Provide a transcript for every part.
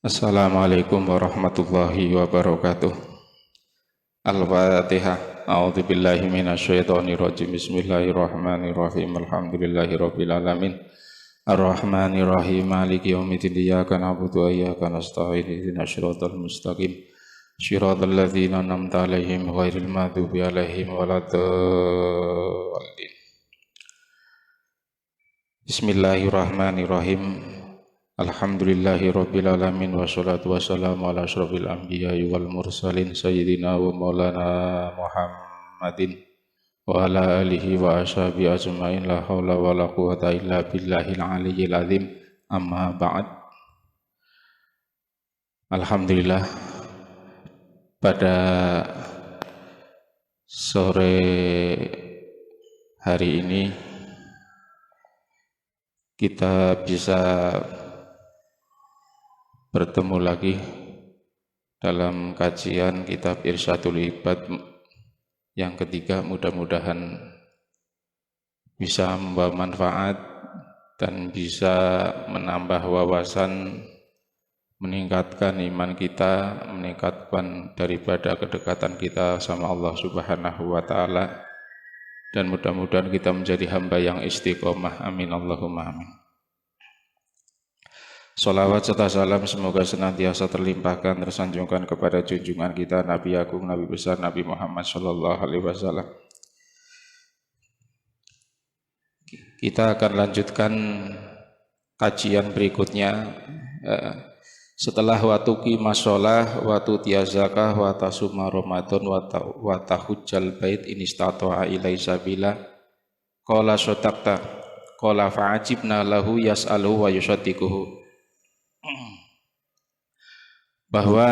Assalamualaikum warahmatullahi wabarakatuh. Al-Fatihah. A'udzu billahi minasyaitonir rajim. Bismillahirrahmanirrahim. Alhamdulillahirabbil alamin. Ar-Rahmanir Rahim. Maliki yaumiddin. Iyyaka na'budu wa iyyaka nasta'in. Ihdinas shiratal mustaqim. Shiratal ladzina an'amta 'alaihim ghairil maghdubi 'alaihim waladdallin. Bismillahirrahmanirrahim. Alhamdulillahirabbil alamin wassalatu wassalamu ala asyrofil anbiya'i wal mursalin sayyidina wa maulana Muhammadin wa ala alihi wa ashabihi ajmain la haula wa la quwwata illa billahil aliyyil azim amma ba'd. Alhamdulillah, pada sore hari ini kita bisa bertemu lagi dalam kajian kitab Irsyadul Ibad yang ketiga. Mudah-mudahan bisa membawa manfaat dan bisa menambah wawasan, meningkatkan iman kita, meningkatkan daripada kedekatan kita sama Allah Subhanahu wa Ta'ala, dan mudah-mudahan kita menjadi hamba yang istiqomah. Amin Allahumma amin. Salawat serta salam semoga senantiasa terlimpahkan, tersanjungkan kepada junjungan kita Nabi Agung, Nabi besar Nabi Muhammad sallallahu alaihi wasallam. Kita akan lanjutkan kajian berikutnya setelah watuki masolah, watu tiazakah, watasuma Ramadan, watahujjal bait inistata'a ilai sabila. Qala sodakta, qala fa'ajibna lahu yas'aluhu wa yusaddiquhu. Bahwa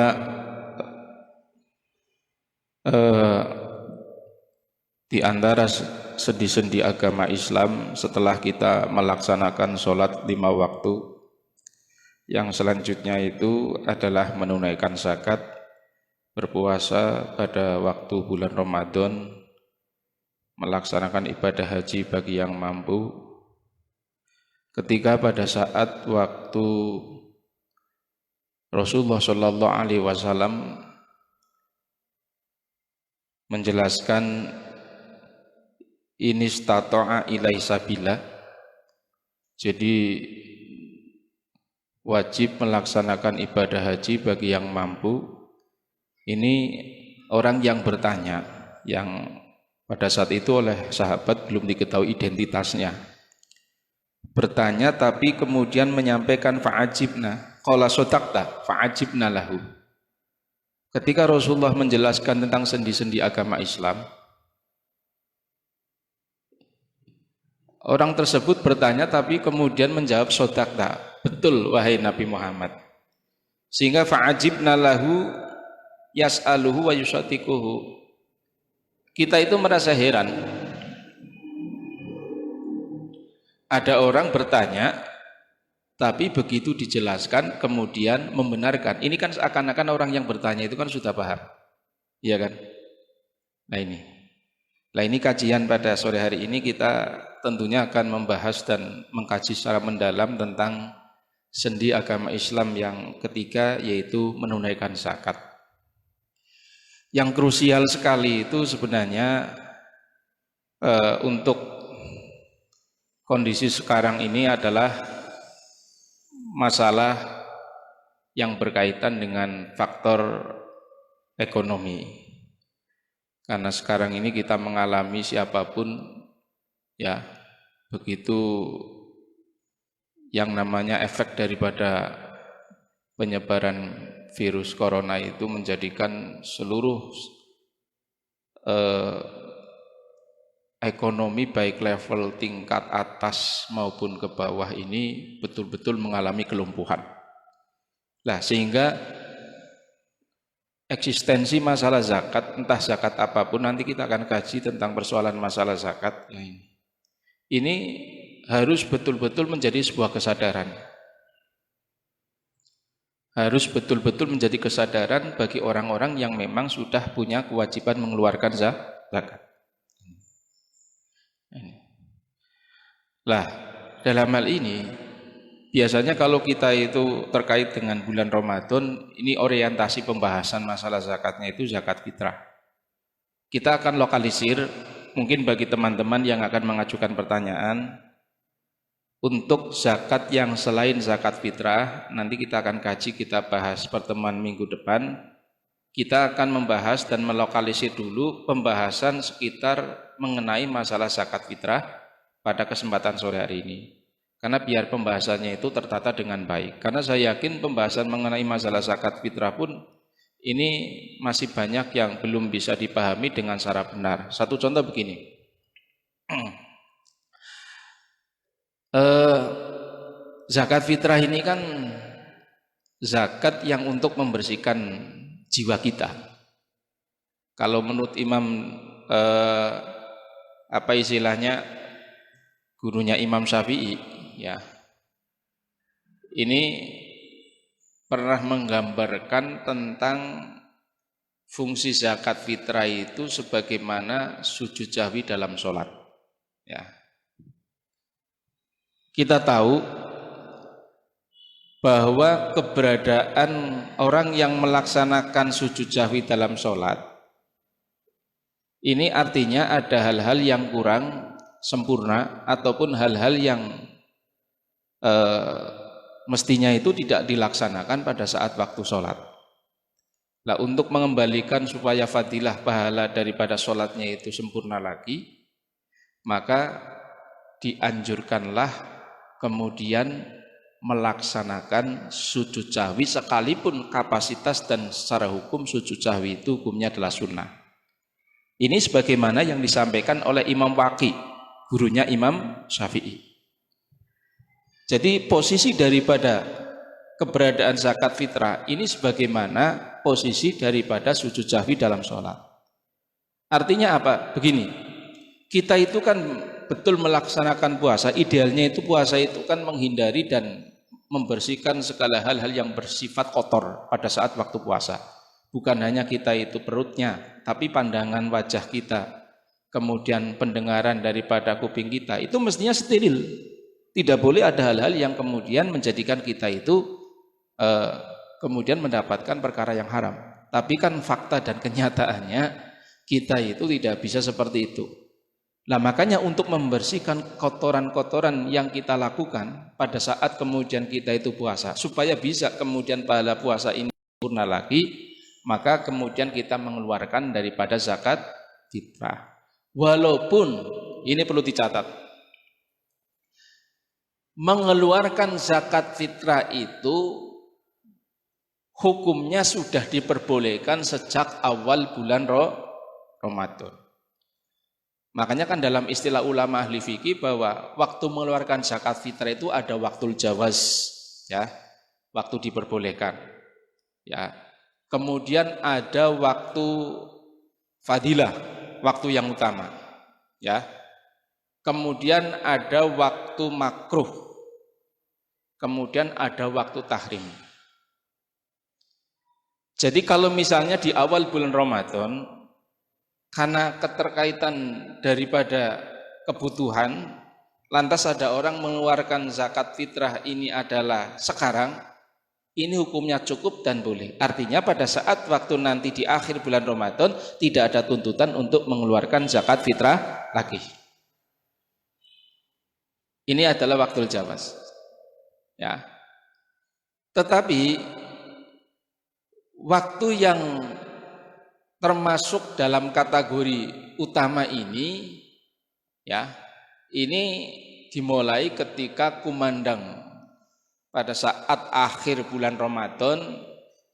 di antara sendi-sendi agama Islam setelah kita melaksanakan sholat 5 waktu, yang selanjutnya itu adalah menunaikan zakat, berpuasa pada waktu bulan Ramadan, melaksanakan ibadah haji bagi yang mampu. Ketika pada saat waktu Rasulullah Shallallahu Alaihi Wasallam menjelaskan inistata'a ilai sabila, jadi wajib melaksanakan ibadah haji bagi yang mampu. Ini orang yang bertanya, yang pada saat itu oleh sahabat belum diketahui identitasnya, bertanya tapi kemudian menyampaikan fa'ajibna, qala sodakta fa'ajibna lahu. Ketika Rasulullah menjelaskan tentang sendi-sendi agama Islam, orang tersebut bertanya tapi kemudian menjawab sodakta, betul wahai Nabi Muhammad. Sehingga fa'ajibna lahu yas'aluhu wa yusaddiquhu. Kita itu merasa heran, ada orang bertanya tapi begitu dijelaskan kemudian membenarkan. Ini kan seakan-akan orang yang bertanya itu kan sudah paham, iya kan? Nah ini kajian pada sore hari ini kita tentunya akan membahas dan mengkaji secara mendalam tentang sendi agama Islam yang ketiga, yaitu menunaikan zakat. Yang krusial sekali itu sebenarnya untuk kondisi sekarang ini adalah masalah yang berkaitan dengan faktor ekonomi. Karena sekarang ini kita mengalami siapapun ya, begitu yang namanya efek daripada penyebaran virus corona itu menjadikan seluruh ekonomi baik level tingkat atas maupun ke bawah ini betul-betul mengalami kelumpuhan. Nah, sehingga eksistensi masalah zakat, entah zakat apapun, nanti kita akan kaji tentang persoalan masalah zakat. Ini harus betul-betul menjadi sebuah kesadaran. Harus betul-betul menjadi kesadaran bagi orang-orang yang memang sudah punya kewajiban mengeluarkan zakat. Lah, dalam hal ini Biasanya kalau kita itu terkait dengan bulan Ramadan, ini orientasi pembahasan masalah zakatnya itu zakat fitrah. Kita akan lokalisir, mungkin bagi teman-teman yang akan mengajukan pertanyaan, untuk zakat yang selain zakat fitrah, nanti kita akan kaji, kita bahas pertemuan minggu depan. Kita akan membahas dan melokalisir dulu pembahasan sekitar mengenai masalah zakat fitrah pada kesempatan sore hari ini. Karena biar pembahasannya itu tertata dengan baik. Karena saya yakin pembahasan mengenai masalah zakat fitrah pun ini masih banyak yang belum bisa dipahami dengan secara benar. Satu contoh begini. Zakat fitrah ini kan zakat yang untuk membersihkan jiwa kita. Kalau menurut Imam apa istilahnya gurunya Imam Syafi'i, ya, ini pernah menggambarkan tentang fungsi zakat fitrah itu sebagaimana sujud jahwi dalam sholat. Ya, kita tahu bahwa keberadaan orang yang melaksanakan sujud jahwi dalam sholat ini artinya ada hal-hal yang kurang sempurna ataupun hal-hal yang mestinya itu tidak dilaksanakan pada saat waktu sholat. Nah, untuk mengembalikan supaya fadilah pahala daripada sholatnya itu sempurna lagi, maka dianjurkanlah kemudian melaksanakan sujud sahwi sekalipun kapasitas dan secara hukum sujud sahwi itu hukumnya adalah sunnah. Ini sebagaimana yang disampaikan oleh Imam Waqi, gurunya Imam Syafi'i. Jadi posisi daripada keberadaan zakat fitrah ini sebagaimana posisi daripada sujud sahwi dalam sholat. Artinya apa? Begini, kita itu kan betul melaksanakan puasa, idealnya itu puasa itu kan menghindari dan membersihkan segala hal-hal yang bersifat kotor pada saat waktu puasa. Bukan hanya kita itu perutnya, tapi pandangan wajah kita, kemudian pendengaran daripada kuping kita, itu mestinya steril. Tidak boleh ada hal-hal yang kemudian menjadikan kita itu kemudian mendapatkan perkara yang haram. Tapi kan fakta dan kenyataannya kita itu tidak bisa seperti itu. Nah, makanya untuk membersihkan kotoran-kotoran yang kita lakukan pada saat kemudian kita itu puasa, supaya bisa kemudian pahala puasa ini sempurna lagi, maka kemudian kita mengeluarkan daripada zakat fitrah. Walaupun ini perlu dicatat, mengeluarkan zakat fitrah itu hukumnya sudah diperbolehkan sejak awal bulan Ramadan. Makanya kan dalam istilah ulama ahli fikih bahwa waktu mengeluarkan zakat fitrah itu ada waktu jawaz, ya, waktu diperbolehkan, ya. Kemudian ada waktu fadilah, waktu yang utama, ya. Kemudian ada waktu makruh, kemudian ada waktu tahrim. Jadi kalau misalnya di awal bulan Ramadan, karena keterkaitan daripada kebutuhan, lantas ada orang mengeluarkan zakat fitrah ini adalah sekarang, ini hukumnya cukup dan boleh. Artinya pada saat waktu nanti di akhir bulan Ramadan tidak ada tuntutan untuk mengeluarkan zakat fitrah lagi. Ini adalah waktu jawaz. Ya. Tetapi waktu yang termasuk dalam kategori utama ini, ya, ini dimulai ketika kumandang pada saat akhir bulan Ramadan,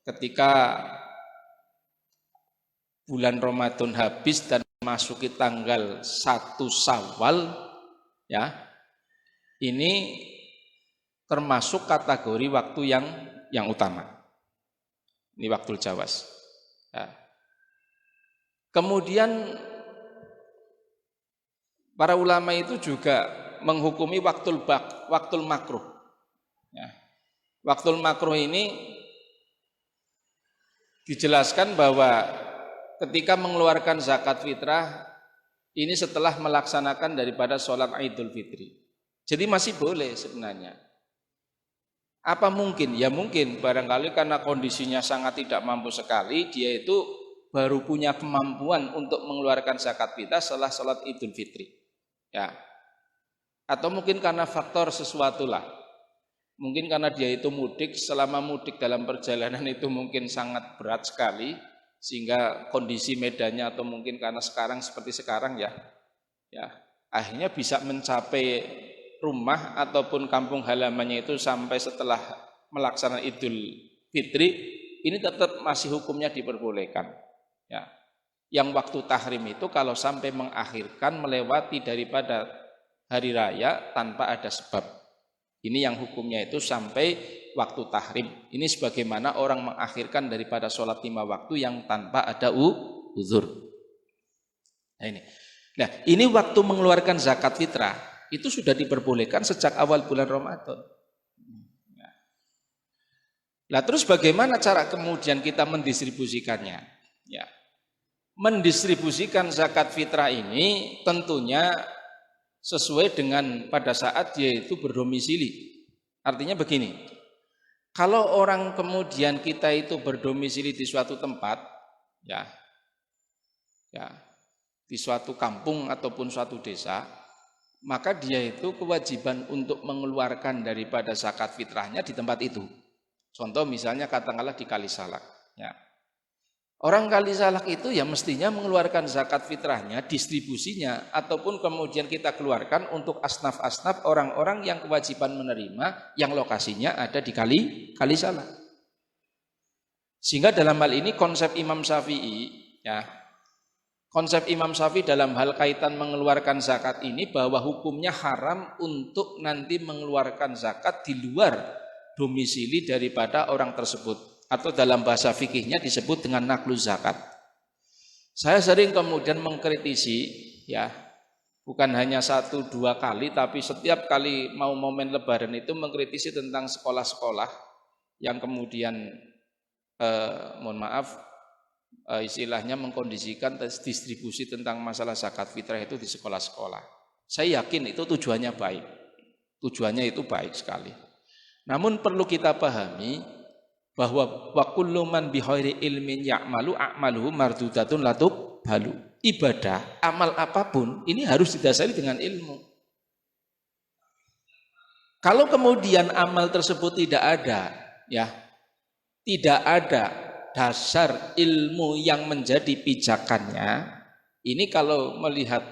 ketika bulan Ramadan habis dan memasuki tanggal 1 Syawal, ya, ini termasuk kategori waktu yang utama. Ini waktu jawaz. Ya. Kemudian para ulama itu juga menghukumi waktul makruh. Ya. Waktul makruh ini dijelaskan bahwa ketika mengeluarkan zakat fitrah ini setelah melaksanakan daripada sholat Idul Fitri. Jadi masih boleh sebenarnya. Apa mungkin? Ya mungkin barangkali karena kondisinya sangat tidak mampu sekali, dia itu baru punya kemampuan untuk mengeluarkan zakat fitrah setelah sholat Idul Fitri. Ya. Atau mungkin karena faktor sesuatu lah. Mungkin karena dia itu mudik, selama mudik dalam perjalanan itu mungkin sangat berat sekali, sehingga kondisi medannya atau mungkin karena sekarang seperti sekarang ya, akhirnya bisa mencapai rumah ataupun kampung halamannya itu sampai setelah melaksanakan Idul Fitri, ini tetap masih hukumnya diperbolehkan. Ya. Yang waktu tahrim itu kalau sampai mengakhirkan melewati daripada hari raya tanpa ada sebab. Ini yang hukumnya itu sampai waktu tahrim. Ini sebagaimana orang mengakhirkan daripada sholat 5 waktu yang tanpa ada uzur. Nah ini waktu mengeluarkan zakat fitrah itu sudah diperbolehkan sejak awal bulan Ramadan. Nah terus bagaimana cara kemudian kita mendistribusikannya? Ya, mendistribusikan zakat fitrah ini tentunya sesuai dengan pada saat dia itu berdomisili. Artinya begini, kalau orang kemudian kita itu berdomisili di suatu tempat, ya, di suatu kampung ataupun suatu desa, maka dia itu kewajiban untuk mengeluarkan daripada zakat fitrahnya di tempat itu. Contoh misalnya katakanlah di Kalisalak. Ya. Orang Kalisalak itu ya mestinya mengeluarkan zakat fitrahnya, distribusinya, ataupun kemudian kita keluarkan untuk asnaf-asnaf orang-orang yang kewajiban menerima, yang lokasinya ada di Kalisalak. Sehingga dalam hal ini konsep Imam Syafi'i, ya, konsep Imam Syafi'i dalam hal kaitan mengeluarkan zakat ini bahwa hukumnya haram untuk nanti mengeluarkan zakat di luar domisili daripada orang tersebut. Atau dalam bahasa fikihnya disebut dengan naklu zakat. Saya sering kemudian mengkritisi, ya, bukan hanya 1-2 kali, tapi setiap kali mau momen Lebaran itu mengkritisi tentang sekolah-sekolah yang kemudian, mohon maaf, istilahnya mengkondisikan distribusi tentang masalah zakat fitrah itu di sekolah-sekolah. Saya yakin itu tujuannya baik, tujuannya itu baik sekali. Namun perlu kita pahami bahwa wa kullu man bi khairi ilmin ya'malu a'maluhu mardudatun latub balu. Ibadah, amal apapun ini harus didasari dengan ilmu. Kalau kemudian amal tersebut tidak ada, ya, tidak ada dasar ilmu yang menjadi pijakannya, ini kalau melihat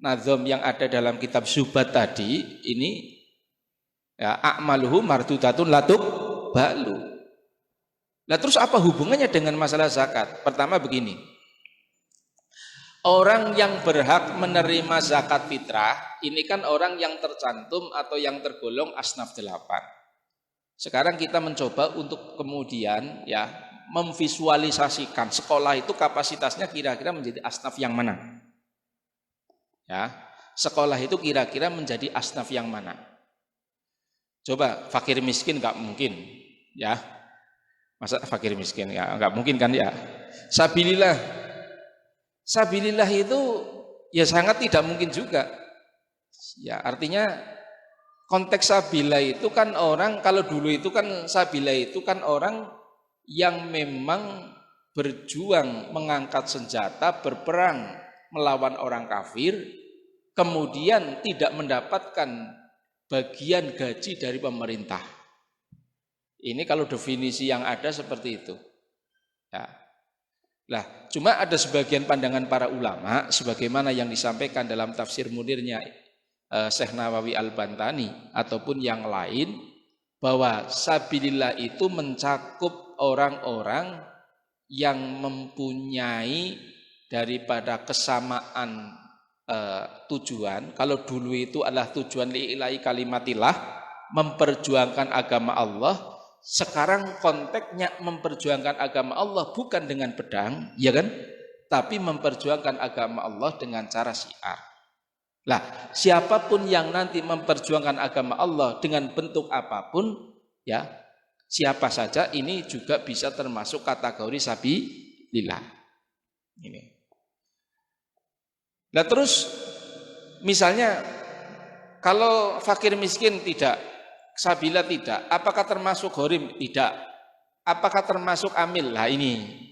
nazam yang ada dalam kitab Zubat tadi, ini ya a'maluhu mardudatun latub balu. Nah terus apa hubungannya dengan masalah zakat? Pertama begini, orang yang berhak menerima zakat fitrah ini kan orang yang tercantum atau yang tergolong asnaf 8. Sekarang kita mencoba untuk kemudian ya memvisualisasikan sekolah itu kapasitasnya kira-kira menjadi asnaf yang mana? Ya, sekolah itu kira-kira menjadi asnaf yang mana? Coba fakir miskin nggak mungkin, ya. Masa fakir miskin ya enggak mungkin kan ya. Sabilillah. Sabilillah itu ya sangat tidak mungkin juga. Ya artinya konteks sabila itu kan orang, kalau dulu itu kan sabila itu kan orang yang memang berjuang mengangkat senjata, berperang melawan orang kafir, kemudian tidak mendapatkan bagian gaji dari pemerintah. Ini kalau definisi yang ada seperti itu. Ya. Lah, cuma ada sebagian pandangan para ulama sebagaimana yang disampaikan dalam tafsir munirnya Syekh Nawawi Al-Bantani ataupun yang lain, bahwa sabilillah itu mencakup orang-orang yang mempunyai daripada kesamaan tujuan. Kalau dulu itu adalah tujuan li'ilahi kalimatillah, memperjuangkan agama Allah. Sekarang konteksnya memperjuangkan agama Allah bukan dengan pedang, ya kan? Tapi memperjuangkan agama Allah dengan cara syiar. Lah, siapapun yang nanti memperjuangkan agama Allah dengan bentuk apapun, ya, siapa saja ini juga bisa termasuk kategori sabilillah. Ini. Nah, terus misalnya kalau fakir miskin tidak Sabila tidak. Apakah termasuk ghorim? Tidak. Apakah termasuk amil? Nah ini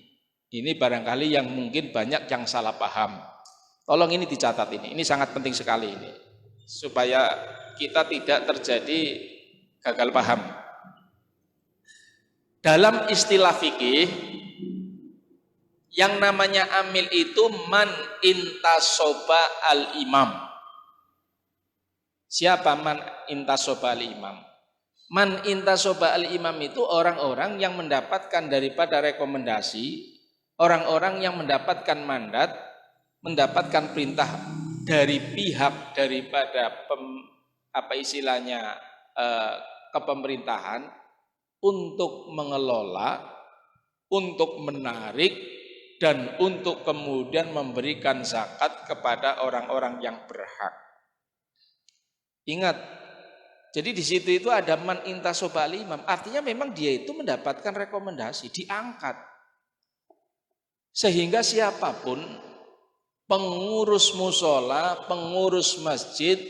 barangkali yang mungkin banyak yang salah paham. Tolong ini dicatat ini sangat penting sekali ini. Supaya kita tidak terjadi gagal paham. Dalam istilah fikih, yang namanya amil itu man intasoba al-imam. Siapa man intasoba al-imam? Man intasoba al-imam itu orang-orang yang mendapatkan daripada rekomendasi, orang-orang yang mendapatkan mandat, mendapatkan perintah dari pihak daripada kepemerintahan untuk mengelola, untuk menarik, dan untuk kemudian memberikan zakat kepada orang-orang yang berhak. Ingat, jadi di situ itu ada man intasoba al-imam, artinya memang dia itu mendapatkan rekomendasi, diangkat. Sehingga siapapun pengurus musola, pengurus masjid,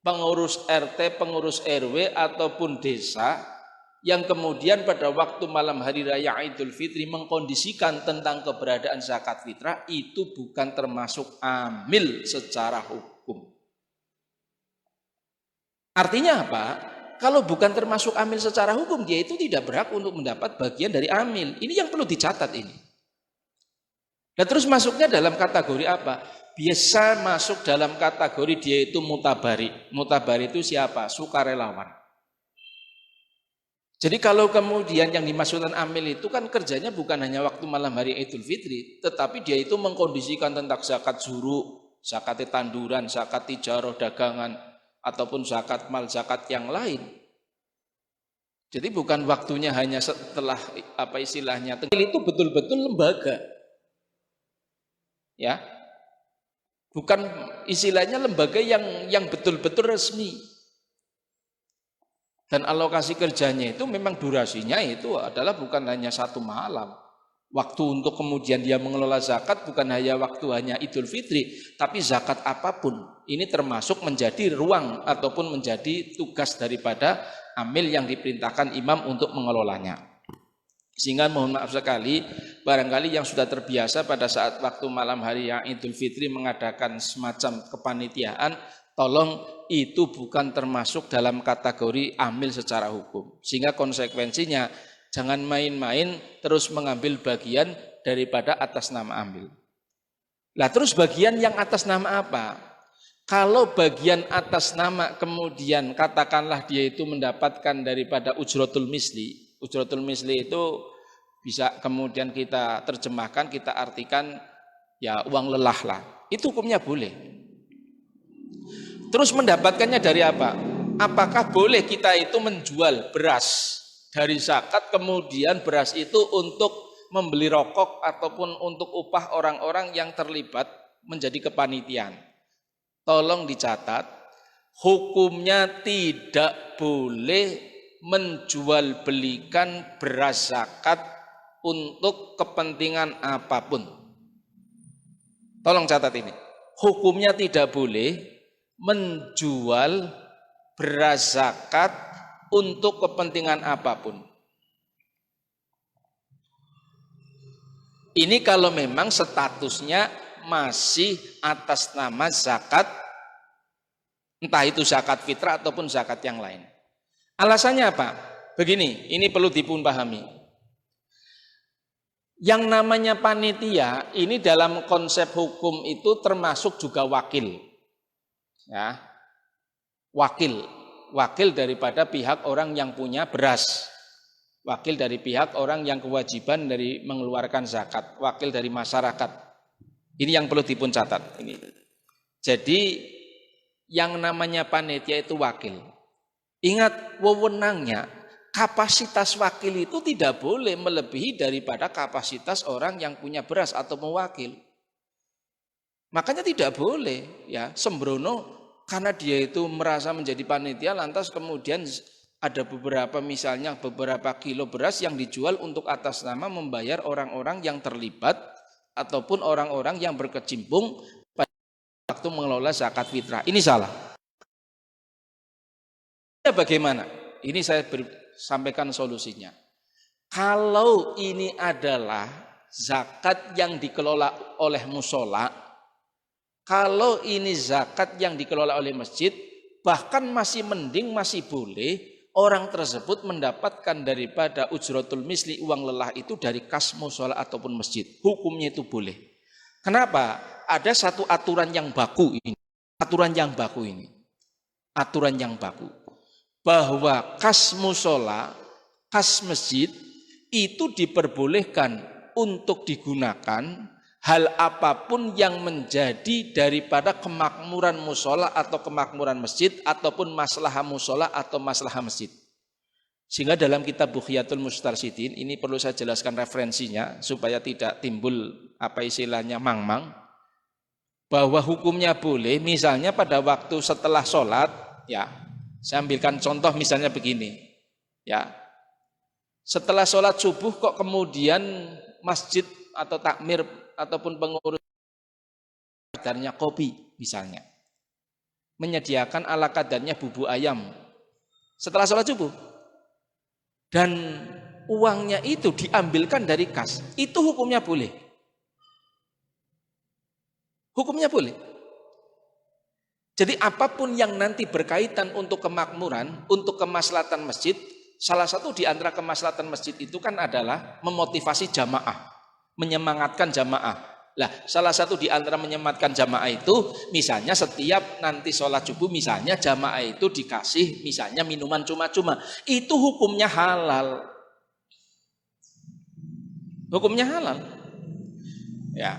pengurus RT, pengurus RW ataupun desa yang kemudian pada waktu malam hari raya Idul Fitri mengkondisikan tentang keberadaan zakat fitrah, itu bukan termasuk amil secara hukum. Artinya apa? Kalau bukan termasuk amil secara hukum, dia itu tidak berhak untuk mendapat bagian dari amil. Ini yang perlu dicatat ini. Dan terus masuknya dalam kategori apa? Biasa masuk dalam kategori dia itu mutabari. Mutabari itu siapa? Sukarelawan. Jadi kalau kemudian yang dimaksudkan amil itu kan kerjanya bukan hanya waktu malam hari Idul Fitri, tetapi dia itu mengkondisikan tentang zakat zuru, zakat tanduran, zakat tijaroh dagangan, ataupun zakat mal, zakat yang lain. Jadi bukan waktunya hanya setelah itu betul-betul lembaga. Ya. Bukan istilahnya lembaga yang betul-betul resmi. Dan alokasi kerjanya itu memang durasinya itu adalah bukan hanya satu malam. Waktu untuk kemudian dia mengelola zakat bukan hanya waktu hanya Idul Fitri, tapi zakat apapun. Ini termasuk menjadi ruang ataupun menjadi tugas daripada amil yang diperintahkan imam untuk mengelolanya. Sehingga mohon maaf sekali, barangkali yang sudah terbiasa pada saat waktu malam hari yang Idul Fitri mengadakan semacam kepanitiaan, tolong itu bukan termasuk dalam kategori amil secara hukum. Sehingga konsekuensinya jangan main-main terus mengambil bagian daripada atas nama amil. Lah terus bagian yang atas nama apa? Kalau bagian atas nama kemudian katakanlah dia itu mendapatkan daripada ujratul misli. Ujratul misli itu bisa kemudian kita terjemahkan, kita artikan ya uang lelah lah. Itu hukumnya boleh. Terus mendapatkannya dari apa? Apakah boleh kita itu menjual beras dari zakat, kemudian beras itu untuk membeli rokok ataupun untuk upah orang-orang yang terlibat menjadi kepanitiaan? Tolong dicatat, hukumnya tidak boleh menjual belikan beras zakat untuk kepentingan apapun. Tolong catat ini. Hukumnya tidak boleh menjual beras zakat untuk kepentingan apapun. Ini kalau memang statusnya masih atas nama zakat, entah itu zakat fitrah ataupun zakat yang lain. Alasannya apa? Begini, ini perlu dipahami. Yang namanya panitia, ini dalam konsep hukum itu termasuk juga wakil. Ya. Wakil daripada pihak orang yang punya beras. Wakil dari pihak orang yang kewajiban dari mengeluarkan zakat, wakil dari masyarakat. Ini yang perlu dicatat ini. Jadi yang namanya panitia itu wakil. Ingat wewenangnya, kapasitas wakil itu tidak boleh melebihi daripada kapasitas orang yang punya beras atau mewakil. Makanya tidak boleh ya sembrono karena dia itu merasa menjadi panitia lantas kemudian ada beberapa kilo beras yang dijual untuk atas nama membayar orang-orang yang terlibat ataupun orang-orang yang berkecimpung pada waktu mengelola zakat fitrah. Ini salah. Bagaimana? Ini saya sampaikan solusinya. Kalau ini adalah zakat yang dikelola oleh musola, kalau ini zakat yang dikelola oleh masjid, bahkan masih mending, masih boleh orang tersebut mendapatkan daripada ujratul misli, uang lelah itu dari kas musola ataupun masjid. Hukumnya itu boleh. Kenapa? Ada satu aturan yang baku ini. Aturan yang baku ini. Aturan yang baku. Bahwa kas musola, kas masjid itu diperbolehkan untuk digunakan hal apapun yang menjadi daripada kemakmuran musola atau kemakmuran masjid ataupun maslahah musola atau maslahah masjid. Sehingga dalam kitab Bughiyatul Mustarsyidin, ini perlu saya jelaskan referensinya supaya tidak timbul apa istilahnya mang-mang, bahwa hukumnya boleh misalnya pada waktu setelah sholat, ya saya ambilkan contoh misalnya begini, ya setelah sholat subuh kok kemudian masjid atau takmir ataupun pengurus kadarnya kopi misalnya, menyediakan ala kadarnya bubuk ayam setelah sholat subuh, dan uangnya itu diambilkan dari kas, itu hukumnya boleh. Hukumnya boleh. Jadi apapun yang nanti berkaitan untuk kemakmuran, untuk kemaslahatan masjid, salah satu di antara kemaslahatan masjid itu kan adalah memotivasi jamaah, menyemangatkan jamaah. Lah, salah satu di antara menyemangatkan jamaah itu, misalnya setiap nanti sholat subuh, misalnya jamaah itu dikasih misalnya minuman cuma-cuma, itu hukumnya halal. Hukumnya halal. Ya.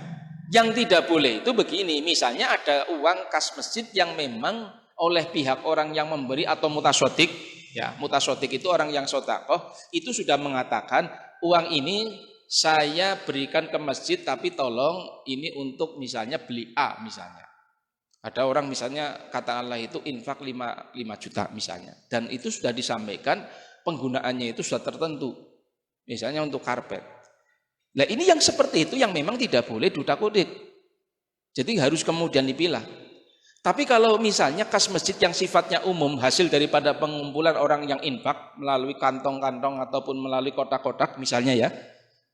Yang tidak boleh itu begini, misalnya ada uang kas masjid yang memang oleh pihak orang yang memberi atau mutasodik, ya mutasodik itu orang yang sodakoh, itu sudah mengatakan uang ini saya berikan ke masjid tapi tolong ini untuk misalnya beli A misalnya. Ada orang misalnya katakanlah itu infak 5 juta misalnya, dan itu sudah disampaikan penggunaannya itu sudah tertentu, misalnya untuk karpet. Nah ini yang seperti itu yang memang tidak boleh dudak-udik. Jadi harus kemudian dipilah. Tapi kalau misalnya kas masjid yang sifatnya umum, hasil daripada pengumpulan orang yang infak melalui kantong-kantong ataupun melalui kotak-kotak misalnya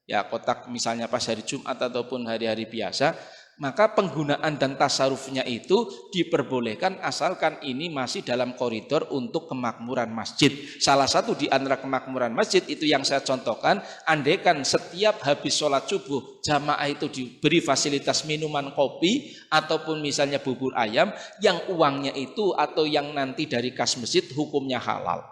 ya kotak misalnya pas hari Jumat ataupun hari-hari biasa, maka penggunaan dan tasarufnya itu diperbolehkan asalkan ini masih dalam koridor untuk kemakmuran masjid. Salah satu di antara kemakmuran masjid itu yang saya contohkan, andaikan setiap habis sholat subuh jamaah itu diberi fasilitas minuman kopi ataupun misalnya bubur ayam, yang uangnya itu atau yang nanti dari kas masjid hukumnya halal.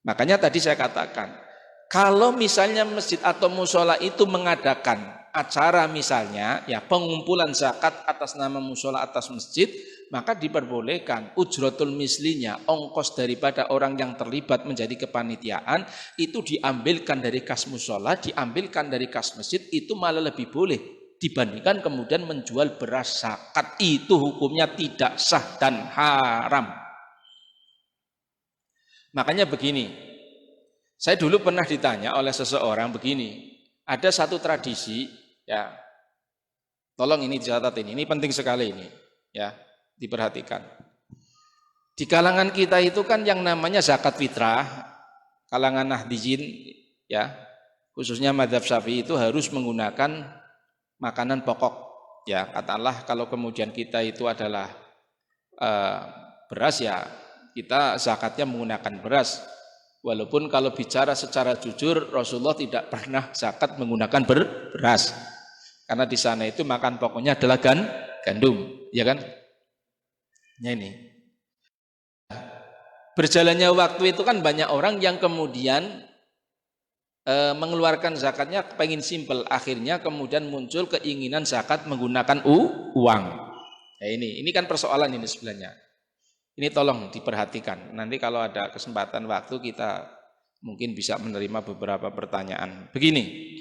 Makanya tadi saya katakan, kalau misalnya masjid atau musola itu mengadakan acara misalnya ya pengumpulan zakat atas nama musola atas masjid, maka diperbolehkan ujratul mislinya, ongkos daripada orang yang terlibat menjadi kepanitiaan itu diambilkan dari kas musola, diambilkan dari kas masjid, itu malah lebih boleh dibandingkan kemudian menjual beras zakat. Itu hukumnya tidak sah dan haram. Makanya begini, saya dulu pernah ditanya oleh seseorang begini, ada satu tradisi, ya, tolong ini dicatat ini penting sekali ini, ya, diperhatikan. Di kalangan kita itu kan yang namanya zakat fitrah, kalangan Nahdijin, ya, khususnya mazhab Syafi'i itu harus menggunakan makanan pokok, ya, katakanlah kalau kemudian kita itu adalah beras, ya, kita zakatnya menggunakan beras. Walaupun kalau bicara secara jujur Rasulullah tidak pernah zakat menggunakan beras. Karena di sana itu makan pokoknya adalah gandum, ya kan? Ya ini. Berjalannya waktu itu kan banyak orang yang kemudian mengeluarkan zakatnya pengen simpel, akhirnya kemudian muncul keinginan zakat menggunakan uang. Ya ini kan persoalan ini sebenarnya. Ini tolong diperhatikan. Nanti kalau ada kesempatan waktu kita mungkin bisa menerima beberapa pertanyaan. Begini.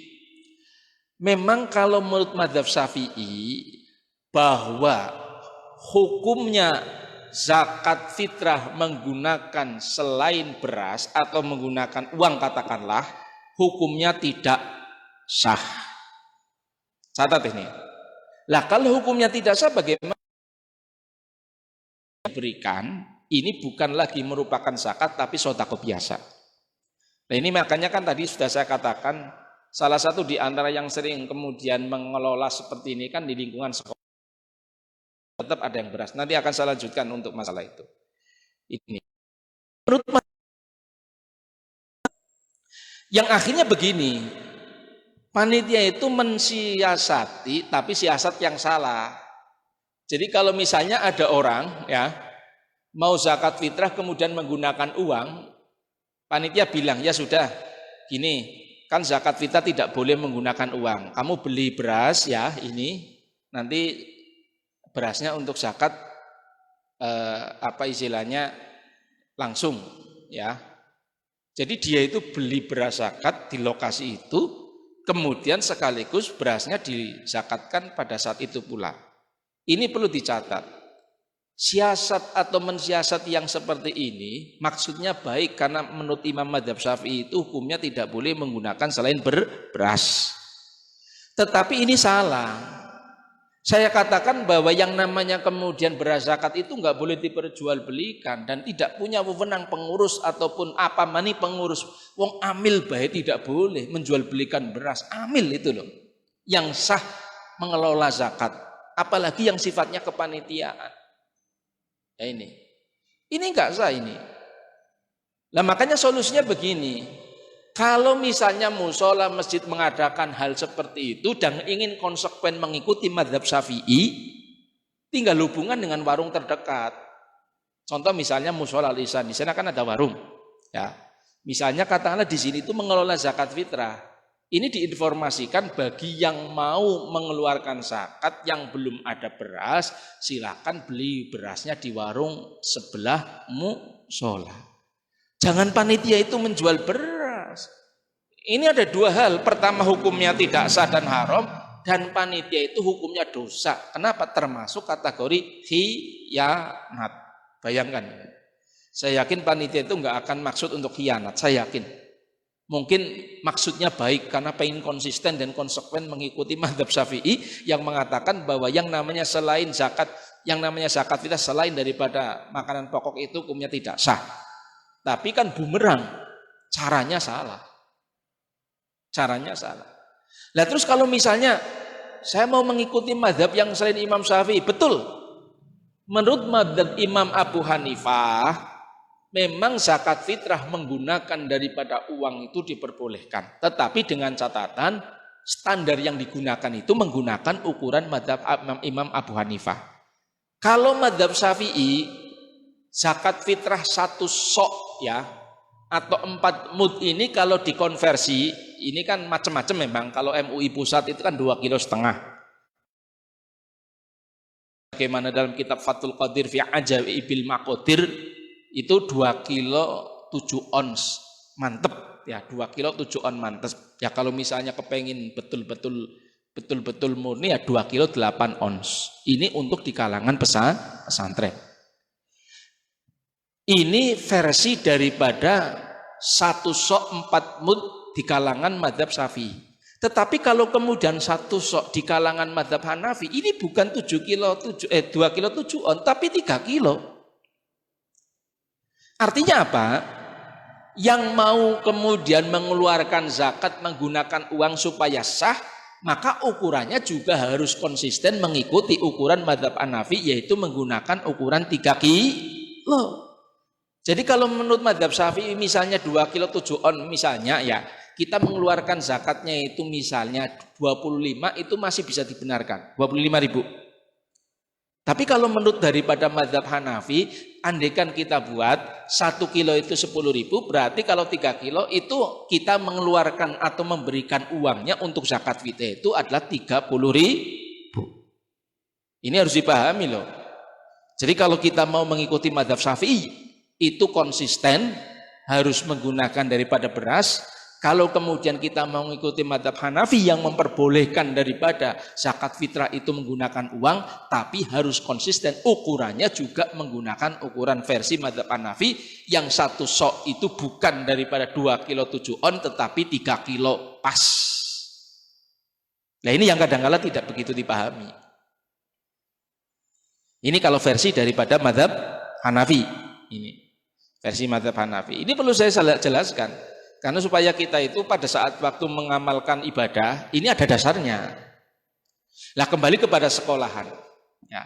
Memang kalau menurut mazhab Syafi'i bahwa hukumnya zakat fitrah menggunakan selain beras atau menggunakan uang katakanlah, hukumnya tidak sah. Catat ini. Lah kalau hukumnya tidak sah bagaimana diberikan ini bukan lagi merupakan zakat tapi sedekah biasa. Nah ini makanya kan tadi sudah saya katakan salah satu di antara yang sering kemudian mengelola seperti ini kan di lingkungan sekolah tetap ada yang beras. Nanti akan saya lanjutkan untuk masalah itu. Ini menurut yang akhirnya begini, panitia itu mensiasati tapi siasat yang salah. Jadi kalau misalnya ada orang ya mau zakat fitrah kemudian menggunakan uang, panitia bilang ya sudah gini, kan zakat fitrah tidak boleh menggunakan uang. Kamu beli beras ya ini nanti berasnya untuk zakat apa istilahnya langsung ya. Jadi dia itu beli beras zakat di lokasi itu, kemudian sekaligus berasnya dizakatkan pada saat itu pula. Ini perlu dicatat. Siasat atau mensiasat yang seperti ini maksudnya baik karena menurut Imam Madzhab Syafi'i itu hukumnya tidak boleh menggunakan selain beras. Tetapi ini salah. Saya katakan bahwa yang namanya kemudian beras zakat itu nggak boleh diperjualbelikan dan tidak punya wewenang pengurus ataupun apa mani pengurus. Wong amil baik tidak boleh menjualbelikan beras. Amil itu loh yang sah mengelola zakat. Apalagi yang sifatnya kepanitiaan. Ya ini nggak sah ini. Nah makanya solusinya begini. Kalau misalnya musola masjid mengadakan hal seperti itu dan ingin konsekuen mengikuti mazhab Syafi'i, tinggal hubungan dengan warung terdekat. Contoh misalnya musola lisan, di sana kan ada warung. Ya, misalnya katakanlah di sini itu mengelola zakat fitrah. Ini diinformasikan bagi yang mau mengeluarkan zakat yang belum ada beras, silakan beli berasnya di warung sebelah musola. Jangan panitia itu menjual beras. Ini ada dua hal. Pertama hukumnya tidak sah dan haram, dan panitia itu hukumnya dosa. Kenapa? Termasuk kategori khianat. Bayangkan. Saya yakin panitia itu nggak akan maksud untuk khianat. Saya yakin. Mungkin maksudnya baik karena pengen konsisten dan konsekuen mengikuti mazhab Syafi'i yang mengatakan bahwa yang namanya selain zakat, yang namanya zakat fitrah selain daripada makanan pokok itu hukumnya tidak sah. Tapi kan bumerang, caranya salah. Caranya salah. Nah terus kalau misalnya saya mau mengikuti mazhab yang selain Imam Syafi'i, betul. Menurut mazhab Imam Abu Hanifah, memang zakat fitrah menggunakan daripada uang itu diperbolehkan. Tetapi dengan catatan standar yang digunakan itu menggunakan ukuran mazhab Imam Abu Hanifah. Kalau mazhab Syafi'i, zakat fitrah 1 sok ya, atau 4 mud ini kalau dikonversi, ini kan macam-macam memang. Kalau MUI pusat itu kan 2,5 kilo. Bagaimana dalam kitab Fathul Qadir fi Ajaibil Maqadir itu 2 kilo 7 ons mantep ya, 2 kilo 7 ons mantep. Ya kalau misalnya kepengin betul-betul murni ya 2 kilo 8 ons. Ini untuk di kalangan pesantren. Ini versi daripada 1 sok 4 mud di kalangan mazhab Syafi'i. Tetapi kalau kemudian 1 sok di kalangan mazhab Hanafi, ini bukan 2 kilo 7 on, tapi 3 kilo. Artinya apa? Yang mau kemudian mengeluarkan zakat menggunakan uang supaya sah, maka ukurannya juga harus konsisten mengikuti ukuran mazhab Hanafi, yaitu menggunakan ukuran 3 kilo. Jadi kalau menurut mazhab Syafi'i misalnya 2 kilo 7 on misalnya ya, kita mengeluarkan zakatnya itu misalnya 25 itu masih bisa dibenarkan, 25.000. Tapi kalau menurut daripada mazhab Hanafi, andaikan kita buat 1 kilo itu 10.000, berarti kalau 3 kilo itu kita mengeluarkan atau memberikan uangnya untuk zakat fitrah itu adalah 30.000. Ini harus dipahami loh. Jadi kalau kita mau mengikuti mazhab Syafi'i, itu konsisten harus menggunakan daripada beras. Kalau kemudian kita mau mengikuti mazhab Hanafi yang memperbolehkan daripada zakat fitrah itu menggunakan uang, tapi harus konsisten ukurannya juga menggunakan ukuran versi mazhab Hanafi yang 1 sok itu bukan daripada 2 kilo 7 on tetapi 3 kilo pas. Nah ini yang kadang-kadang tidak begitu dipahami. Ini kalau versi daripada mazhab Hanafi. Ini versi mazhab Hanafi. Ini perlu saya jelaskan karena supaya kita itu pada saat waktu mengamalkan ibadah ini ada dasarnya. Lah kembali kepada sekolahan. Ya.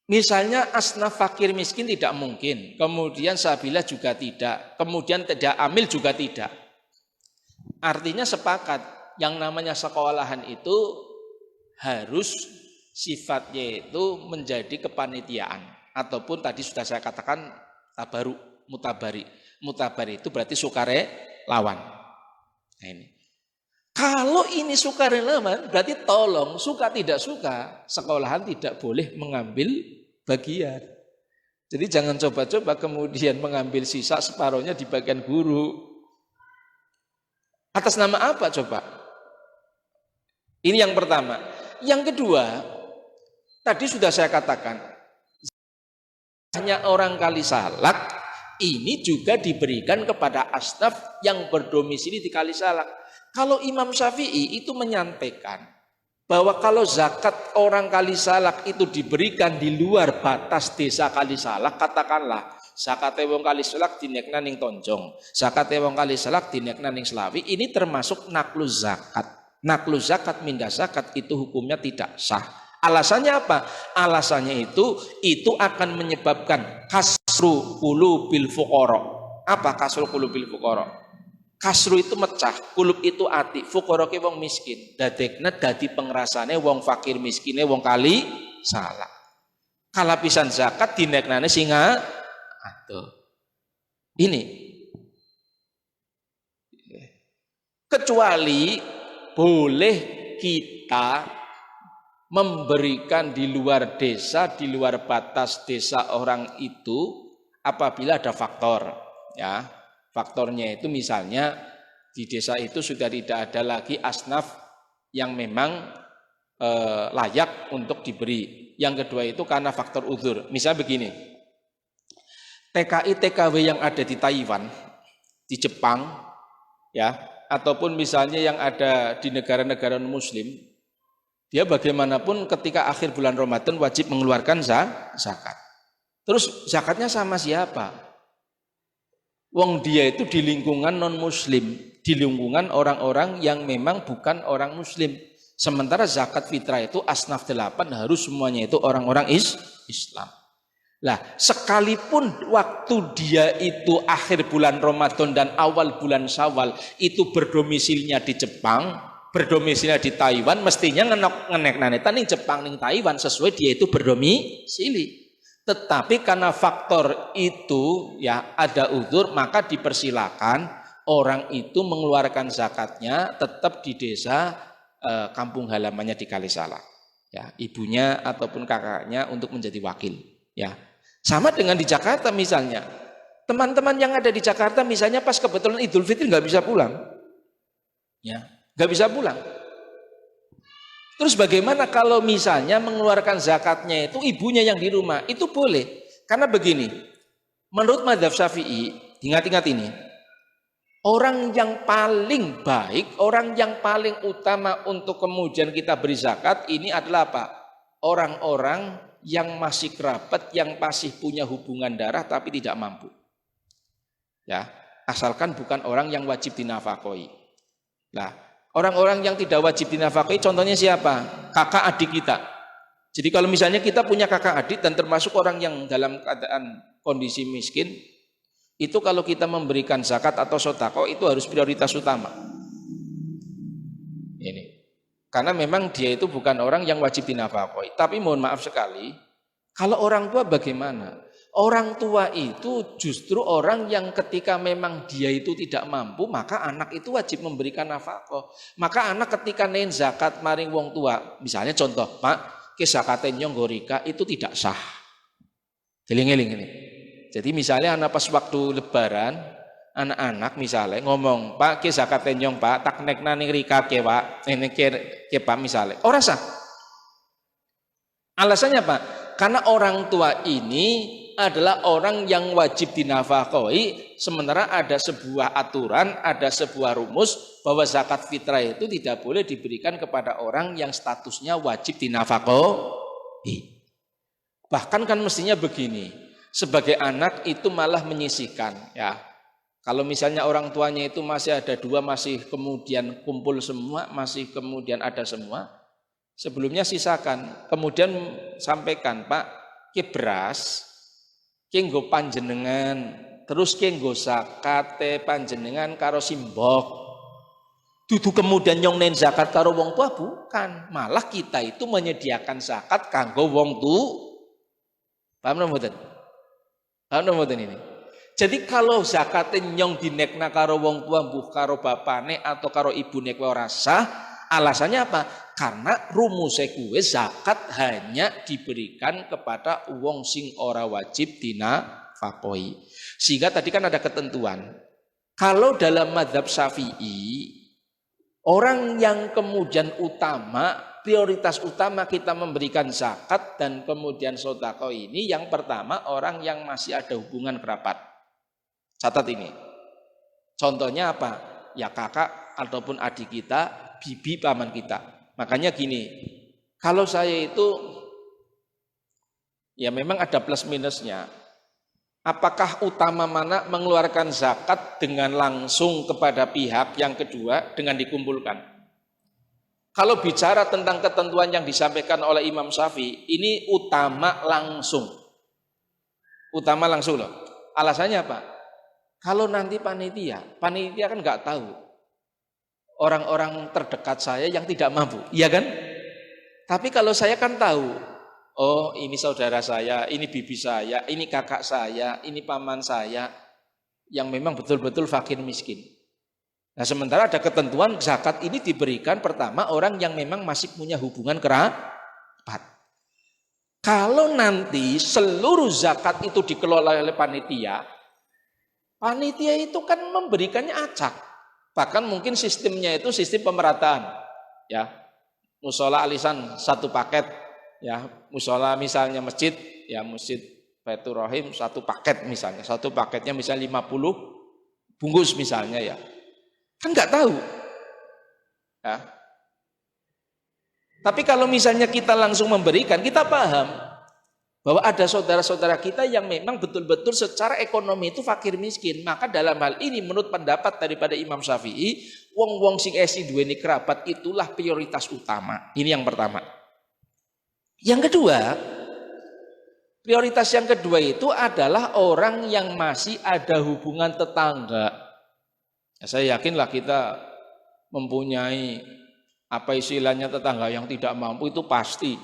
Misalnya asnaf fakir miskin tidak mungkin, kemudian sabilah juga tidak, kemudian tidak amil juga tidak. Artinya sepakat, yang namanya sekolahan itu harus sifatnya itu menjadi kepanitiaan. Ataupun tadi sudah saya katakan mutabari. Mutabari itu berarti sukarelawan. Nah ini. Kalau ini sukarelawan berarti tolong, suka tidak suka, sekolahan tidak boleh mengambil bagian. Jadi jangan coba-coba kemudian mengambil sisa separuhnya di bagian guru. Atas nama apa coba? Ini yang pertama. Yang kedua, tadi sudah saya katakan, hanya orang Kalisalak ini juga diberikan kepada asnaf yang berdomisili di Kalisalak. Kalau Imam Syafi'i itu menyampaikan bahwa kalau zakat orang Kalisalak itu diberikan di luar batas desa Kalisalak, katakanlah zakat wong Kalisalak dinekna ning Tonjong, zakat wong Kalisalak dinekna ning Selawi, ini termasuk nakluz zakat. Nakluz zakat mindah zakat itu hukumnya tidak sah. Alasannya apa? Alasannya itu akan menyebabkan kasru qulubil fuqara. Apa kasru qulubil fuqara? Kasru itu mecah, kulub itu ati, fuqara ke wong miskin. Dadekna dadi pengrasane wong fakir miskine wong Kalisalak. Kalapisan zakat dineknane singa aduh. Ini kecuali boleh kita memberikan di luar desa, di luar batas desa orang itu apabila ada faktor, ya. Faktornya itu misalnya di desa itu sudah tidak ada lagi asnaf yang memang layak untuk diberi. Yang kedua itu karena faktor uzur. Misalnya begini, TKI TKW yang ada di Taiwan, di Jepang, ya, ataupun misalnya yang ada di negara-negara non-Muslim, dia bagaimanapun ketika akhir bulan Ramadan wajib mengeluarkan zakat. Terus zakatnya sama siapa? Wong dia itu di lingkungan non-Muslim, di lingkungan orang-orang yang memang bukan orang Muslim. Sementara zakat fitrah itu asnaf 8 harus semuanya itu orang-orang Islam. Lah, sekalipun waktu dia itu akhir bulan Ramadan dan awal bulan Syawal itu berdomisilinya di Jepang, berdomisilinya di Taiwan, mestinya ngenek nanetan ning Jepang ning Taiwan sesuai dia itu berdomisili. Tetapi karena faktor itu ya ada uzur, maka dipersilakan orang itu mengeluarkan zakatnya tetap di desa kampung halamannya di Kalisalak. Ya, ibunya ataupun kakaknya untuk menjadi wakil. Ya, sama dengan di Jakarta misalnya. Teman-teman yang ada di Jakarta misalnya pas kebetulan Idul Fitri nggak bisa pulang. Ya, nggak bisa pulang. Terus bagaimana kalau misalnya mengeluarkan zakatnya itu ibunya yang di rumah? Itu boleh. Karena begini, menurut mazhab Syafi'i, ingat-ingat ini, orang yang paling baik, orang yang paling utama untuk kemudian kita beri zakat, ini adalah apa? Orang-orang yang masih kerabat, yang masih punya hubungan darah tapi tidak mampu. Ya, asalkan bukan orang yang wajib dinafakoi. Nah, orang-orang yang tidak wajib dinafkahi contohnya siapa? Kakak adik kita. Jadi kalau misalnya kita punya kakak adik dan termasuk orang yang dalam keadaan kondisi miskin, itu kalau kita memberikan zakat atau sedekah itu harus prioritas utama. Ini. Karena memang dia itu bukan orang yang wajib dinafkahi. Tapi mohon maaf sekali, kalau orang tua bagaimana? Orang tua itu justru orang yang ketika memang dia itu tidak mampu, maka anak itu wajib memberikan nafkah. Maka anak ketika nen zakat maring wong tua, misalnya contoh, Pak, ke zakaten nyong gorika itu tidak sah. Eling-eling ini. Jadi misalnya anak pas waktu lebaran, anak-anak misalnya ngomong, Pak, ke zakaten nyong Pak, tak nekna ning rika ke Pak, ini ke Pak misalnya. Ora sah. Alasannya Pak, karena orang tua ini adalah orang yang wajib dinafkahi, sementara ada sebuah aturan, ada sebuah rumus bahwa zakat fitrah itu tidak boleh diberikan kepada orang yang statusnya wajib dinafkahi. Bahkan kan mestinya begini, sebagai anak itu malah menyisihkan ya. Kalau misalnya orang tuanya itu masih ada dua, masih kemudian kumpul semua, masih kemudian ada semua, sebelumnya sisakan, kemudian sampaikan, Pak, ki beras, ki nggo panjenengan, terus ki nggo zakate panjenengan karo simbok. Dudu kemudian nyongnen zakat karo wong tua, bukan. Malah kita itu menyediakan zakat kanggo wong tu. Paham mboten? Paham mboten ini? Jadi kalau zakate nyong dinekna karo wong tua, mbuh karo bapane atau karo ibune kowe ora sah, alasannya apa? Karena rumuse kuwe zakat hanya diberikan kepada wong sing ora wajib dinafakoi. Sehingga tadi kan ada ketentuan. Kalau dalam mazhab Syafi'i, orang yang kemudian utama, prioritas utama kita memberikan zakat dan kemudian sedekah ini, yang pertama orang yang masih ada hubungan kerabat. Catat ini. Contohnya apa? Ya kakak ataupun adik kita, bibi paman kita. Makanya gini, kalau saya itu ya memang ada plus minusnya. Apakah utama mana mengeluarkan zakat dengan langsung kepada pihak yang kedua dengan dikumpulkan? Kalau bicara tentang ketentuan yang disampaikan oleh Imam Syafi'i, ini utama langsung. Utama langsung loh. Alasannya apa? Kalau nanti panitia kan nggak tahu orang-orang terdekat saya yang tidak mampu, iya kan? Tapi kalau saya kan tahu, oh ini saudara saya, ini bibi saya, ini kakak saya, ini paman saya, yang memang betul-betul fakir miskin. Nah sementara ada ketentuan zakat ini diberikan pertama orang yang memang masih punya hubungan kerabat. Kalau nanti seluruh zakat itu dikelola oleh panitia itu kan memberikannya acak. Bahkan mungkin sistemnya itu sistem pemerataan. Ya, musola alisan satu paket. Ya, musola misalnya masjid, ya masjid Baitur Rahim satu paket misalnya. Satu paketnya misalnya 50 bungkus misalnya ya. Kan nggak tahu. Ya. Tapi kalau misalnya kita langsung memberikan, kita paham bahwa ada saudara-saudara kita yang memang betul-betul secara ekonomi itu fakir miskin. Maka dalam hal ini menurut pendapat daripada Imam Syafi'i, wong-wong sing esi duweni kerabat itulah prioritas utama. Ini yang pertama. Yang kedua, prioritas yang kedua itu adalah orang yang masih ada hubungan tetangga. Ya, saya yakinlah kita mempunyai apa istilahnya tetangga yang tidak mampu itu pasti.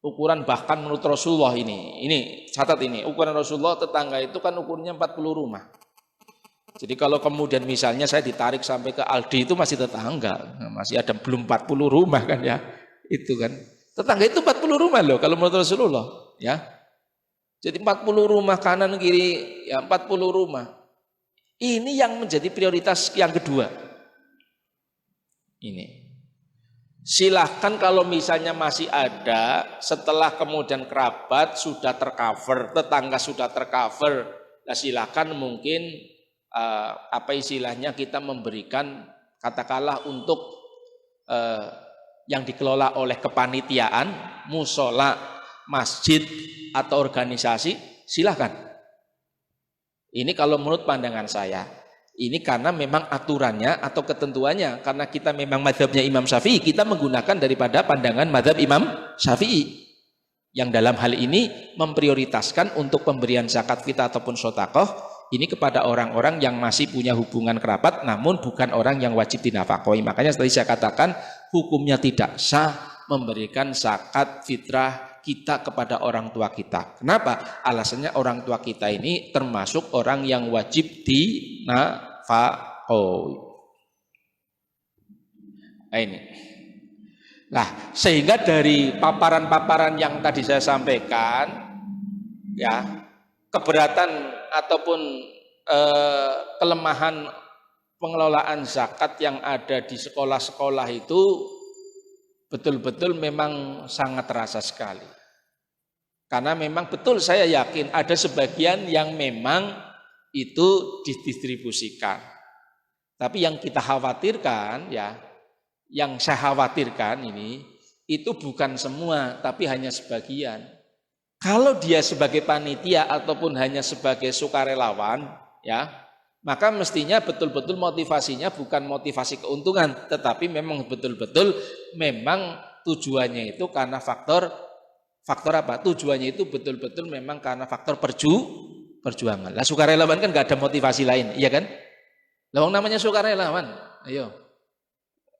Ukuran bahkan menurut Rasulullah ini catat ini, ukuran Rasulullah tetangga itu kan ukurnya 40 rumah. Jadi kalau kemudian misalnya saya ditarik sampai ke Aldi itu masih tetangga, masih ada belum 40 rumah kan ya, itu kan. Tetangga itu 40 rumah loh kalau menurut Rasulullah ya. Jadi 40 rumah kanan kiri ya 40 rumah. Ini yang menjadi prioritas yang kedua. Ini. Silahkan kalau misalnya masih ada, setelah kemudian kerabat sudah tercover, tetangga sudah tercover, nah silahkan mungkin apa istilahnya kita memberikan katakanlah untuk yang dikelola oleh kepanitiaan, musola, masjid atau organisasi, silahkan. Ini kalau menurut pandangan saya. Ini karena memang aturannya atau ketentuannya, karena kita memang mazhabnya Imam Syafi'i, kita menggunakan daripada pandangan mazhab Imam Syafi'i yang dalam hal ini memprioritaskan untuk pemberian zakat fitrah ataupun sedekah ini kepada orang-orang yang masih punya hubungan kerabat namun bukan orang yang wajib dinafkahi. Makanya tadi saya katakan hukumnya tidak sah memberikan zakat fitrah kita kepada orang tua kita. Kenapa? Alasannya orang tua kita ini termasuk orang yang wajib dinafkahi. Nah ini. Nah, sehingga dari paparan-paparan yang tadi saya sampaikan, ya, keberatan ataupun kelemahan pengelolaan zakat yang ada di sekolah-sekolah itu betul-betul memang sangat terasa sekali. Karena memang betul saya yakin ada sebagian yang memang itu didistribusikan. Tapi yang kita khawatirkan ya, yang saya khawatirkan ini itu bukan semua tapi hanya sebagian. Kalau dia sebagai panitia ataupun hanya sebagai sukarelawan, ya, maka mestinya betul-betul motivasinya bukan motivasi keuntungan, tetapi memang betul-betul memang tujuannya itu karena faktor apa? Tujuannya itu betul-betul memang karena faktor perjuangan. Lah sukarelawan kan nggak ada motivasi lain, iya kan? Lah namanya sukarelawan, ayo.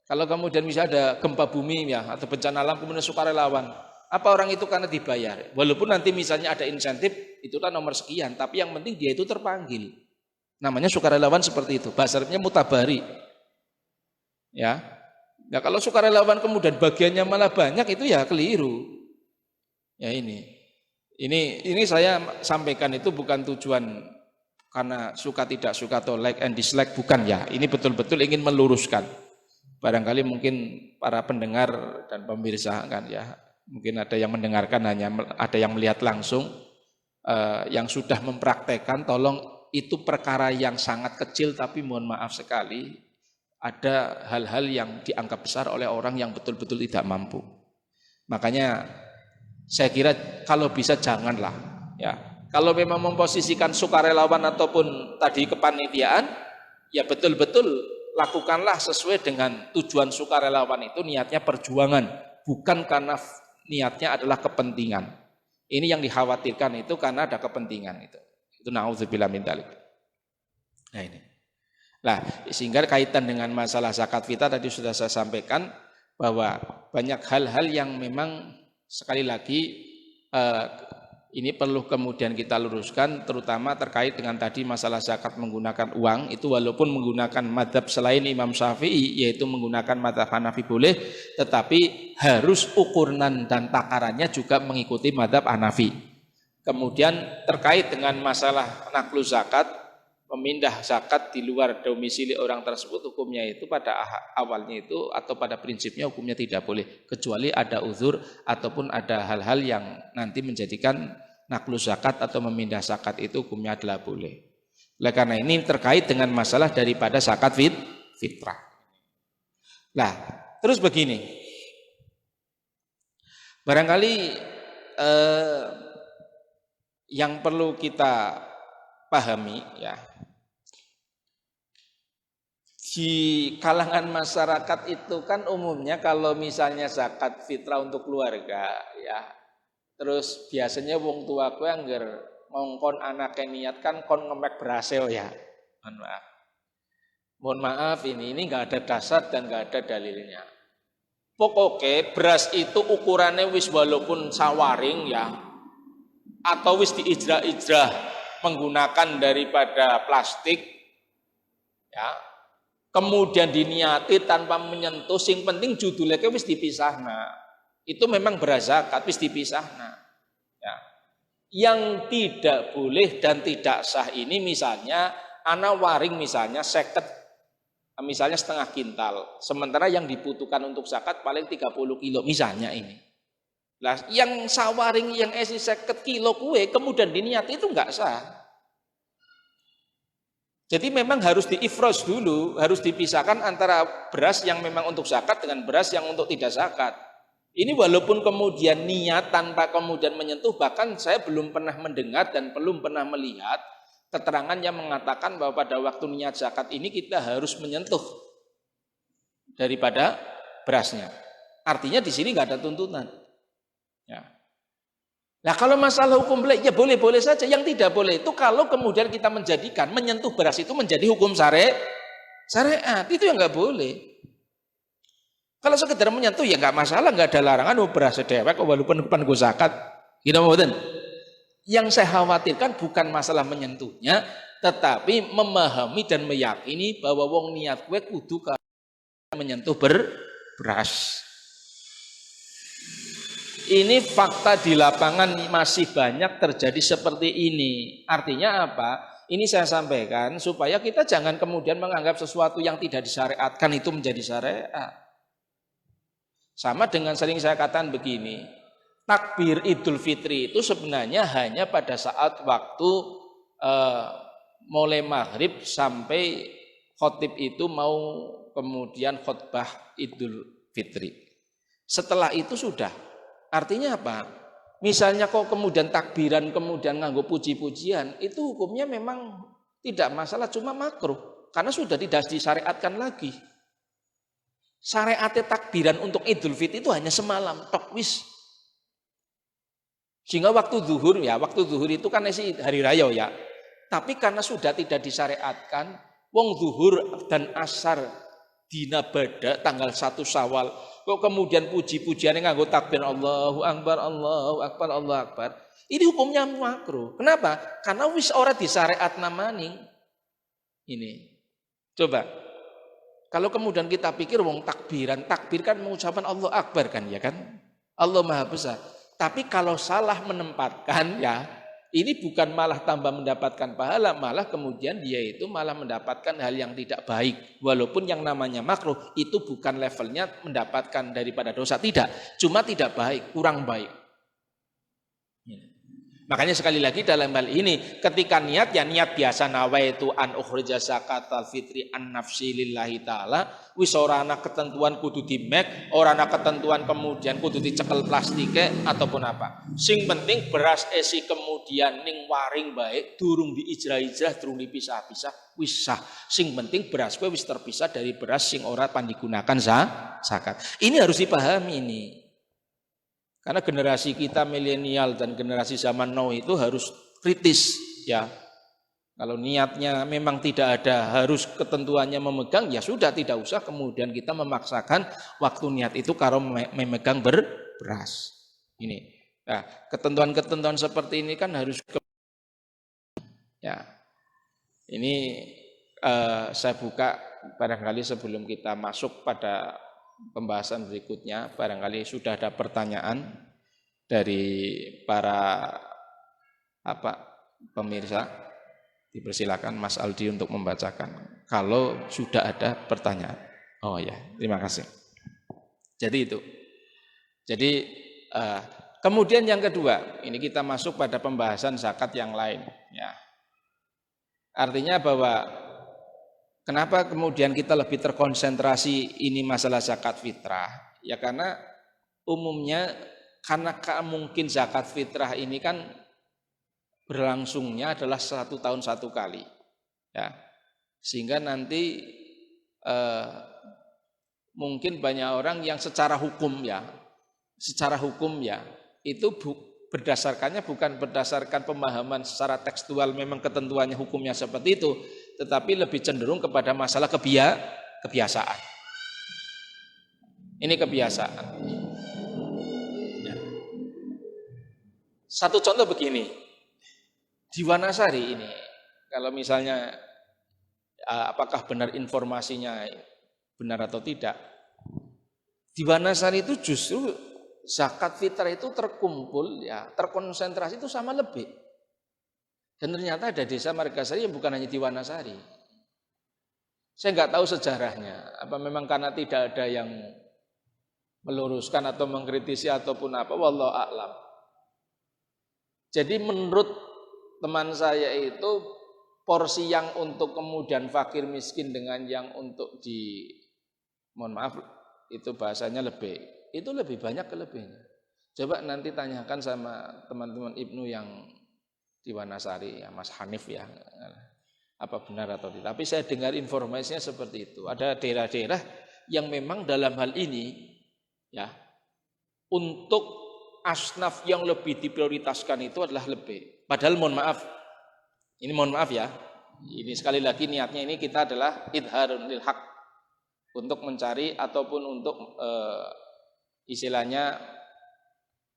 Kalau kemudian misalnya ada gempa bumi ya atau bencana alam kemudian sukarelawan, apa orang itu karena dibayar? Walaupun nanti misalnya ada insentif, itu kan nomor sekian, tapi yang penting dia itu terpanggil. Namanya sukarelawan seperti itu. Bahasa Arabnya mutabari. Ya. Nah, kalau sukarelawan kemudian bagiannya malah banyak itu ya keliru. Ya ini. Ini saya sampaikan itu bukan tujuan karena suka tidak suka atau like and dislike, bukan ya. Ini betul-betul ingin meluruskan. Barangkali mungkin para pendengar dan pemirsa kan ya, mungkin ada yang mendengarkan hanya ada yang melihat langsung, yang sudah mempraktekkan, tolong itu perkara yang sangat kecil tapi mohon maaf sekali ada hal-hal yang dianggap besar oleh orang yang betul-betul tidak mampu. Makanya saya kira kalau bisa janganlah ya. Kalau memang memposisikan sukarelawan ataupun tadi kepanitiaan, ya betul-betul lakukanlah sesuai dengan tujuan sukarelawan itu niatnya perjuangan, bukan karena niatnya adalah kepentingan. Ini yang dikhawatirkan itu karena ada kepentingan itu. Itu naudzubillah min dzalik. Nah ini. Nah, sehingga kaitan dengan masalah zakat fitrah tadi sudah saya sampaikan bahwa banyak hal-hal yang memang sekali lagi ini perlu kemudian kita luruskan, terutama terkait dengan tadi masalah zakat menggunakan uang, itu walaupun menggunakan madhab selain Imam Syafi'i, yaitu menggunakan madhab Hanafi boleh, tetapi harus ukuran dan takarannya juga mengikuti madhab Hanafi. Kemudian terkait dengan masalah naklu zakat, memindah zakat di luar domisili orang tersebut, hukumnya itu pada awalnya itu atau pada prinsipnya hukumnya tidak boleh, kecuali ada uzur ataupun ada hal-hal yang nanti menjadikan naklu zakat atau memindah zakat itu hukumnya adalah boleh. Oleh karena ini terkait dengan masalah daripada zakat fitrah. Nah, terus begini, barangkali yang perlu kita pahami ya, di kalangan masyarakat itu kan umumnya kalau misalnya zakat fitrah untuk keluarga ya, terus biasanya wong tua gue angger ngongkon anaknya niat kan kon ngemek berhasil ya. Mohon maaf ini nggak ada dasar dan nggak ada dalilnya. Pokoknya beras itu ukurannya wis walaupun sawaring ya, atau wis diijrah-ijrah menggunakan daripada plastik ya, kemudian diniati tanpa menyentuh, sing penting judulnya wis dipisahna, itu memang beras zakat wis dipisahna ya. Yang tidak boleh dan tidak sah ini misalnya ana waring misalnya seket, misalnya setengah kintal, sementara yang dibutuhkan untuk zakat paling 30 kilo misalnya ini. Lah yang sawaring yang esi 50 kilo kue kemudian diniati itu enggak sah. Jadi memang harus diifros dulu, harus dipisahkan antara beras yang memang untuk zakat dengan beras yang untuk tidak zakat. Ini walaupun kemudian niat tanpa kemudian menyentuh, bahkan saya belum pernah mendengar dan belum pernah melihat keterangan yang mengatakan bahwa pada waktu niat zakat ini kita harus menyentuh daripada berasnya. Artinya di sini nggak ada tuntutan. Ya. Nah kalau masalah hukum boleh, ya boleh-boleh saja. Yang tidak boleh itu kalau kemudian kita menjadikan menyentuh beras itu menjadi hukum syariat, itu yang nggak boleh. Kalau sekedar menyentuh ya nggak masalah, nggak ada larangan. Beras dewek walaupun bukan gue zakat, gitu maksudnya. Yang saya khawatirkan bukan masalah menyentuhnya, tetapi memahami dan meyakini bahwa wong niat gue kudu menyentuh beras. Ini fakta di lapangan masih banyak terjadi seperti ini. Artinya apa? Ini saya sampaikan supaya kita jangan kemudian menganggap sesuatu yang tidak disyariatkan itu menjadi syariat. Sama dengan sering saya katakan begini, takbir Idul Fitri itu sebenarnya hanya pada saat waktu mulai maghrib sampai khotib itu mau kemudian khutbah Idul Fitri. Setelah itu sudah. Artinya apa? Misalnya kok kemudian takbiran, kemudian nganggo puji-pujian, itu hukumnya memang tidak masalah, cuma makruh. Karena sudah tidak disyariatkan lagi. Syariatnya takbiran untuk Idul Fitri itu hanya semalam, tok wis. Sehingga waktu zuhur itu kan isi hari raya ya. Tapi karena sudah tidak disyariatkan, wong zuhur dan asar dina bada tanggal 1 Syawal, kok kemudian puji-pujian yang nganggo takbir Allahu Akbar, Allahu Akbar, Allahu Akbar. Ini hukumnya makruh. Kenapa? Karena wis ora disyariat namaning. Ini. Coba. Kalau kemudian kita pikir wong takbiran, takbir kan mengucapkan Allah Akbar kan ya kan? Allah Maha Besar. Tapi kalau salah menempatkan ya, ini bukan malah tambah mendapatkan pahala, malah kemudian dia itu malah mendapatkan hal yang tidak baik. Walaupun yang namanya makruh itu bukan levelnya mendapatkan daripada dosa, tidak. Cuma tidak baik, kurang baik. Makanya sekali lagi dalam hal ini, ketika niat ya niat biasa, nawaitu an ukhrija zakatal fitri an nafsi lillahi ta'ala, wis ora ana ketentuan kudu dimek, ora ana ketentuan kemudian kudu dicekel plastike ataupun apa. Sing penting beras esi kemudian ning waring baik, durung diijrah-ijrah, durung dipisah-pisah, wis sah. Sing penting beras kowe wis terpisah dari beras sing ora pandigunakan zakat. Ini harus dipahami ini. Karena generasi kita milenial dan generasi zaman now itu harus kritis ya. Kalau niatnya memang tidak ada harus ketentuannya memegang, ya sudah tidak usah kemudian kita memaksakan waktu niat itu karo memegang beras. Ini. Nah, ketentuan-ketentuan seperti ini kan harus ya. Ini saya buka barangkali sebelum kita masuk pada pembahasan berikutnya, barangkali sudah ada pertanyaan dari para pemirsa. Dipersilakan Mas Aldi untuk membacakan kalau sudah ada pertanyaan. Oh ya, terima kasih. Jadi itu. Jadi kemudian yang kedua, ini kita masuk pada pembahasan zakat yang lain ya. Artinya bahwa kenapa kemudian kita lebih terkonsentrasi ini masalah zakat fitrah? Ya karena umumnya karena mungkin zakat fitrah ini kan berlangsungnya adalah 1 tahun 1 kali, ya sehingga nanti mungkin banyak orang yang secara hukum ya itu berdasarkannya bukan berdasarkan pemahaman secara tekstual memang ketentuannya hukumnya seperti itu, tetapi lebih cenderung kepada masalah kebiasaan. Ini kebiasaan. Ya. Satu contoh begini, di Wanasari ini, kalau misalnya apakah benar informasinya benar atau tidak, di Wanasari itu justru zakat fitrah itu terkumpul ya, terkonsentrasi itu sama lebih. Dan ternyata ada desa Margasari yang bukan hanya di Wanasari. Saya nggak tahu sejarahnya. Apa memang karena tidak ada yang meluruskan atau mengkritisi ataupun apa, wallahu a'lam. Jadi menurut teman saya itu porsi yang untuk kemudian fakir miskin dengan yang untuk mohon maaf itu bahasanya itu lebih banyak kelebihannya. Coba nanti tanyakan sama teman-teman Ibnu yang di Wanasari ya, Mas Hanif ya, apa benar atau tidak. Tapi saya dengar informasinya seperti itu. Ada daerah-daerah yang memang dalam hal ini ya untuk asnaf yang lebih diprioritaskan itu adalah lebih. Padahal mohon maaf ya, ini sekali lagi niatnya ini kita adalah idharun lil haq, untuk mencari ataupun untuk istilahnya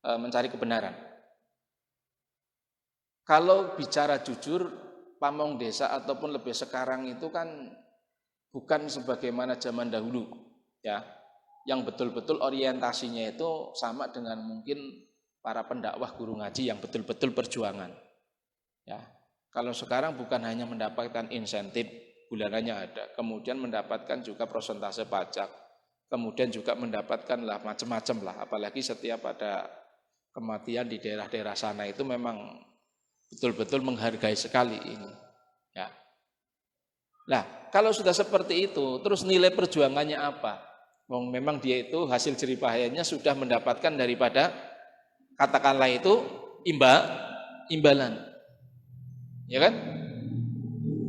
mencari kebenaran. Kalau bicara jujur, pamong desa ataupun lebih sekarang itu kan bukan sebagaimana zaman dahulu ya, yang betul-betul orientasinya itu sama dengan mungkin para pendakwah guru ngaji yang betul-betul perjuangan ya. Kalau sekarang bukan hanya mendapatkan insentif bulanannya ada, kemudian mendapatkan juga persentase pajak, kemudian juga mendapatkan lah macam-macam lah, apalagi setiap ada kematian di daerah-daerah sana itu memang betul-betul menghargai sekali ini ya. Nah, kalau sudah seperti itu, terus nilai perjuangannya apa? Memang dia itu hasil jerih payahnya sudah mendapatkan daripada katakanlah itu imbalan. Ya kan?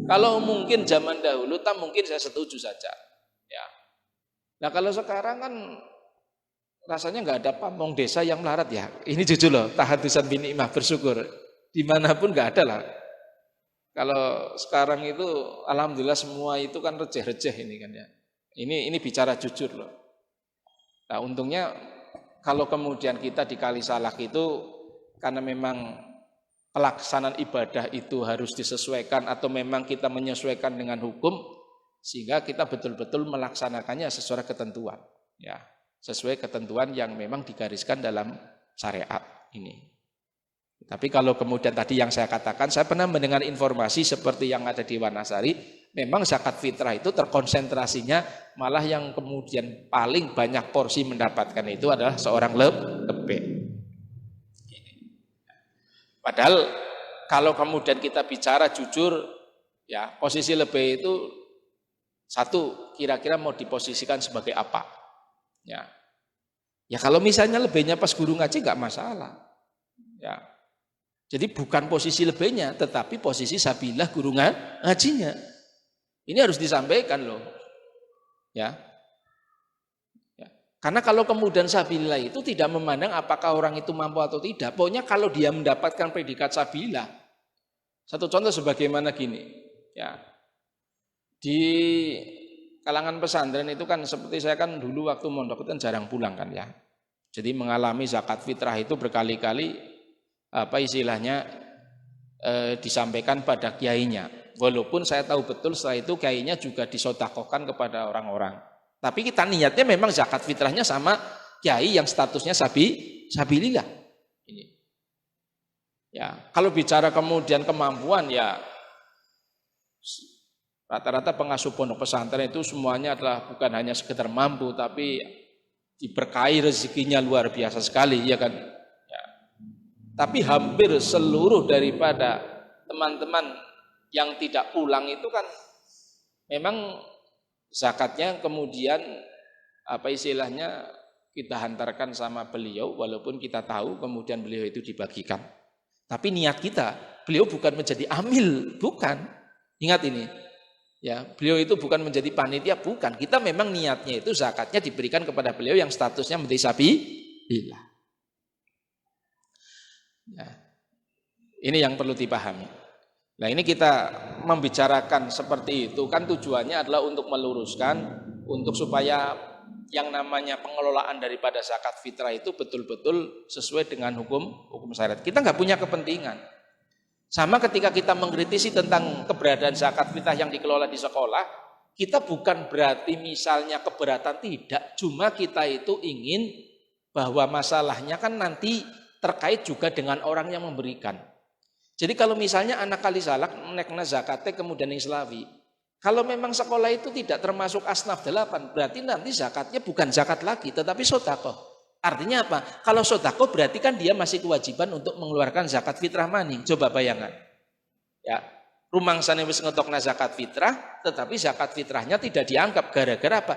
Kalau mungkin zaman dahulu mungkin saya setuju saja. Ya. Nah, kalau sekarang kan rasanya nggak ada pamong desa yang melarat ya. Ini jujur loh, tahadusan bin imah, bersyukur. Dimanapun nggak ada lah. Kalau sekarang itu alhamdulillah semua itu kan receh-receh ini kan ya. Ini bicara jujur loh. Nah, untungnya kalau kemudian kita di Kalisalak itu karena memang pelaksanaan ibadah itu harus disesuaikan atau memang kita menyesuaikan dengan hukum sehingga kita betul-betul melaksanakannya sesuai ketentuan ya, sesuai ketentuan yang memang digariskan dalam syariat ini. Tapi kalau kemudian tadi yang saya katakan, saya pernah mendengar informasi seperti yang ada di Wanasari, memang zakat fitrah itu terkonsentrasinya malah yang kemudian paling banyak porsi mendapatkan itu adalah seorang lebih. Padahal kalau kemudian kita bicara jujur, ya posisi lebih itu satu kira-kira mau diposisikan sebagai apa? Ya kalau misalnya lebihnya pas guru ngaji nggak masalah. Ya, jadi bukan posisi lebihnya, tetapi posisi sabilah guru ngajinya. Ini harus disampaikan loh. Ya. Karena kalau kemudian sabilah itu tidak memandang apakah orang itu mampu atau tidak. Pokoknya kalau dia mendapatkan predikat sabilah. Satu contoh sebagaimana gini. Ya. Di kalangan pesantren itu kan seperti saya kan dulu waktu mondok itu kan jarang pulang kan ya. Jadi mengalami zakat fitrah itu berkali-kali disampaikan pada kiainya. Walaupun saya tahu betul setelah itu kiainya juga disodakohkan kepada orang-orang. Tapi kita niatnya memang zakat fitrahnya sama kiai yang statusnya sabilillah. Ini. Ya, kalau bicara kemudian kemampuan ya rata-rata pengasuh pondok pesantren itu semuanya adalah bukan hanya sekedar mampu tapi diberkahi rezekinya luar biasa sekali ya kan. Ya. Tapi hampir seluruh daripada teman-teman yang tidak pulang itu kan memang zakatnya kemudian kita hantarkan sama beliau walaupun kita tahu kemudian beliau itu dibagikan. Tapi niat kita, beliau bukan menjadi amil, bukan. Ingat ini. Ya, beliau itu bukan menjadi panitia, bukan. Kita memang niatnya itu zakatnya diberikan kepada beliau yang statusnya menjadi sabilillah. Ya. Ini yang perlu dipahami. Nah, ini kita membicarakan seperti itu kan tujuannya adalah untuk meluruskan, untuk supaya yang namanya pengelolaan daripada zakat fitrah itu betul-betul sesuai dengan hukum syariat. Kita nggak punya kepentingan. Sama ketika kita mengkritisi tentang keberadaan zakat fitrah yang dikelola di sekolah, kita bukan berarti misalnya keberatan, tidak. Cuma kita itu ingin bahwa masalahnya kan nanti terkait juga dengan orang yang memberikan. Jadi kalau misalnya anak Kalisalak menekna zakatnya kemudian Islawi, kalau memang sekolah itu tidak termasuk asnaf 8, berarti nanti zakatnya bukan zakat lagi, tetapi sodakoh. Artinya apa? Kalau sodako berarti kan dia masih kewajiban untuk mengeluarkan zakat fitrah maning. Coba bayangkan. Ya, rumangsane wis ngetokna zakat fitrah, tetapi zakat fitrahnya tidak dianggap gara-gara apa?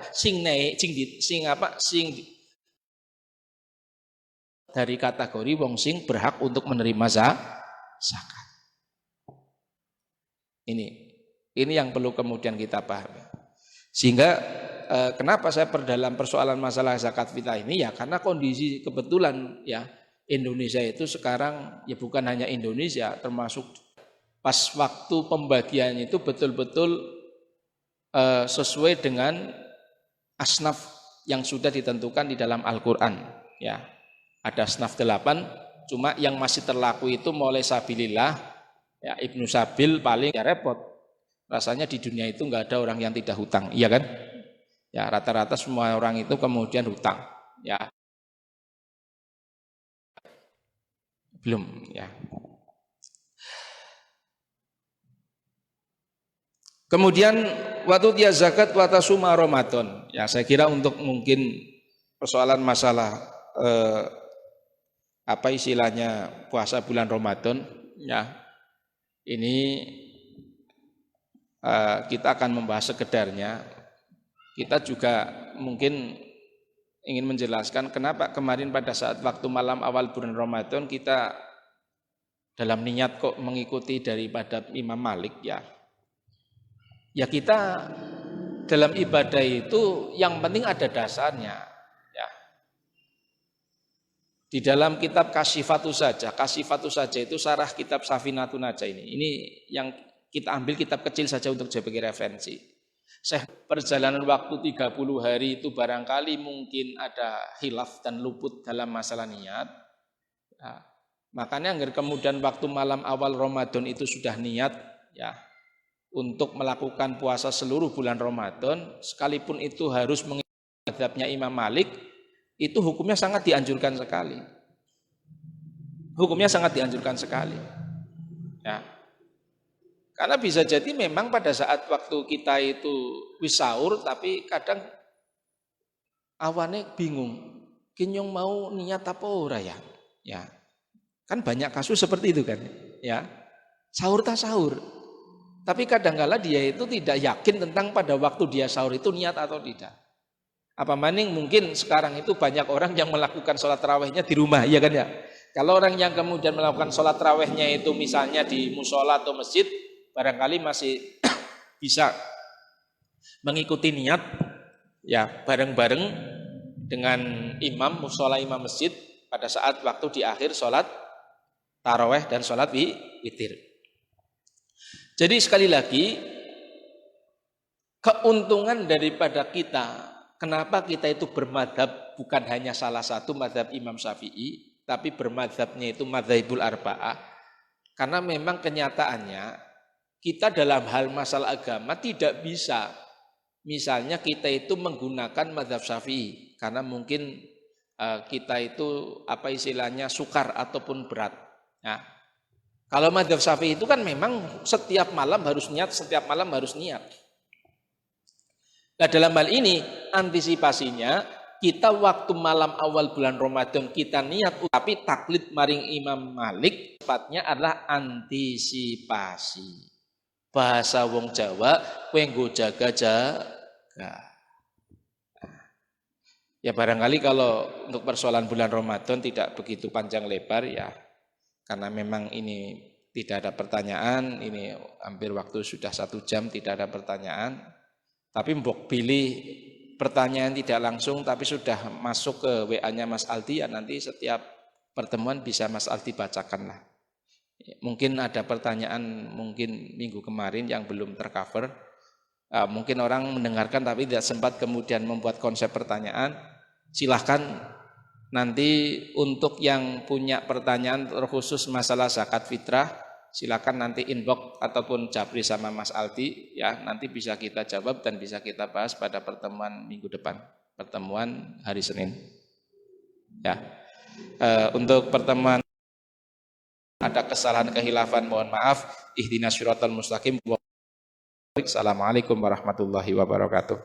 Dari kategori wong sing berhak untuk menerima zakat. Ini yang perlu kemudian kita pahami. Sehingga kenapa saya perdalam persoalan masalah zakat fitrah ini ya karena kondisi kebetulan ya Indonesia itu sekarang ya bukan hanya Indonesia termasuk pas waktu pembagian itu betul-betul sesuai dengan asnaf yang sudah ditentukan di dalam Al-Qur'an ya. Ada asnaf 8, cuma yang masih terlaku itu mulai sabilillah ya Ibnu Sabil paling ya repot. Rasanya di dunia itu nggak ada orang yang tidak hutang, iya kan? Ya rata-rata semua orang itu kemudian hutang, ya. Belum, ya. Kemudian waktu dia zakat watasuma Ramadan, ya saya kira untuk mungkin persoalan masalah apa istilahnya puasa bulan Ramadan, ya ini kita akan membahas sekedarnya. Kita juga mungkin ingin menjelaskan kenapa kemarin pada saat waktu malam awal bulan Ramadan kita dalam niat kok mengikuti daripada Imam Malik ya. Ya kita dalam ibadah itu yang penting ada dasarnya ya. Di dalam kitab Kasyifatus saja itu sarah kitab Safinatun Najah ini yang kita ambil kitab kecil saja untuk sebagai referensi. Perjalanan waktu 30 hari itu barangkali mungkin ada khilaf dan luput dalam masalah niat. Ya, makanya agar kemudian waktu malam awal Ramadan itu sudah niat ya untuk melakukan puasa seluruh bulan Ramadan, sekalipun itu harus mengikuti mazhabnya Imam Malik, itu hukumnya sangat dianjurkan sekali. Hukumnya sangat dianjurkan sekali. Ya. Karena bisa jadi memang pada saat waktu kita itu wis sahur, tapi kadang awane bingung, kinyong mau niat apa ora ya? Ya. Kan banyak kasus seperti itu kan, ya. Sahur tak sahur. Tapi kadangkala dia itu tidak yakin tentang pada waktu dia sahur itu niat atau tidak. Apa maning mungkin sekarang itu banyak orang yang melakukan sholat tarawihnya di rumah, ya kan ya? Kalau orang yang kemudian melakukan sholat tarawihnya itu misalnya di musola atau masjid, barangkali masih bisa mengikuti niat ya bareng-bareng dengan imam musola imam masjid pada saat waktu di akhir sholat tarawih dan sholat witir. Jadi sekali lagi keuntungan daripada kita, kenapa kita itu bermadhab bukan hanya salah satu madhab Imam Syafi'i, tapi bermadhabnya itu madhabul arba'ah, karena memang kenyataannya kita dalam hal masalah agama tidak bisa misalnya kita itu menggunakan madhab Syafi'i karena mungkin kita itu apa istilahnya sukar ataupun berat. Nah, kalau madhab Syafi'i itu kan memang setiap malam harus niat, setiap malam harus niat. Nah dalam hal ini antisipasinya kita waktu malam awal bulan Ramadan kita niat, tapi taklid maring Imam Malik sifatnya adalah antisipasi. Bahasa wong Jawa kowe nggo jaga-jaga. Ya barangkali kalau untuk persoalan bulan Ramadan tidak begitu panjang lebar ya, karena memang ini tidak ada pertanyaan, ini hampir waktu sudah 1 jam tidak ada pertanyaan. Tapi mbok pilih pertanyaan tidak langsung tapi sudah masuk ke WA-nya Mas Aldi ya, nanti setiap pertemuan bisa Mas Aldi bacakan lah. Mungkin ada pertanyaan mungkin minggu kemarin yang belum tercover, mungkin orang mendengarkan tapi tidak sempat kemudian membuat konsep pertanyaan. Silahkan nanti untuk yang punya pertanyaan terkhusus masalah zakat fitrah, silakan nanti inbox ataupun japri sama Mas Aldi ya, nanti bisa kita jawab dan bisa kita bahas pada pertemuan minggu depan, pertemuan hari Senin ya. Untuk pertemuan ada kesalahan kehilafan mohon maaf. Ihdinas siratal mustaqim. Assalamualaikum warahmatullahi wabarakatuh.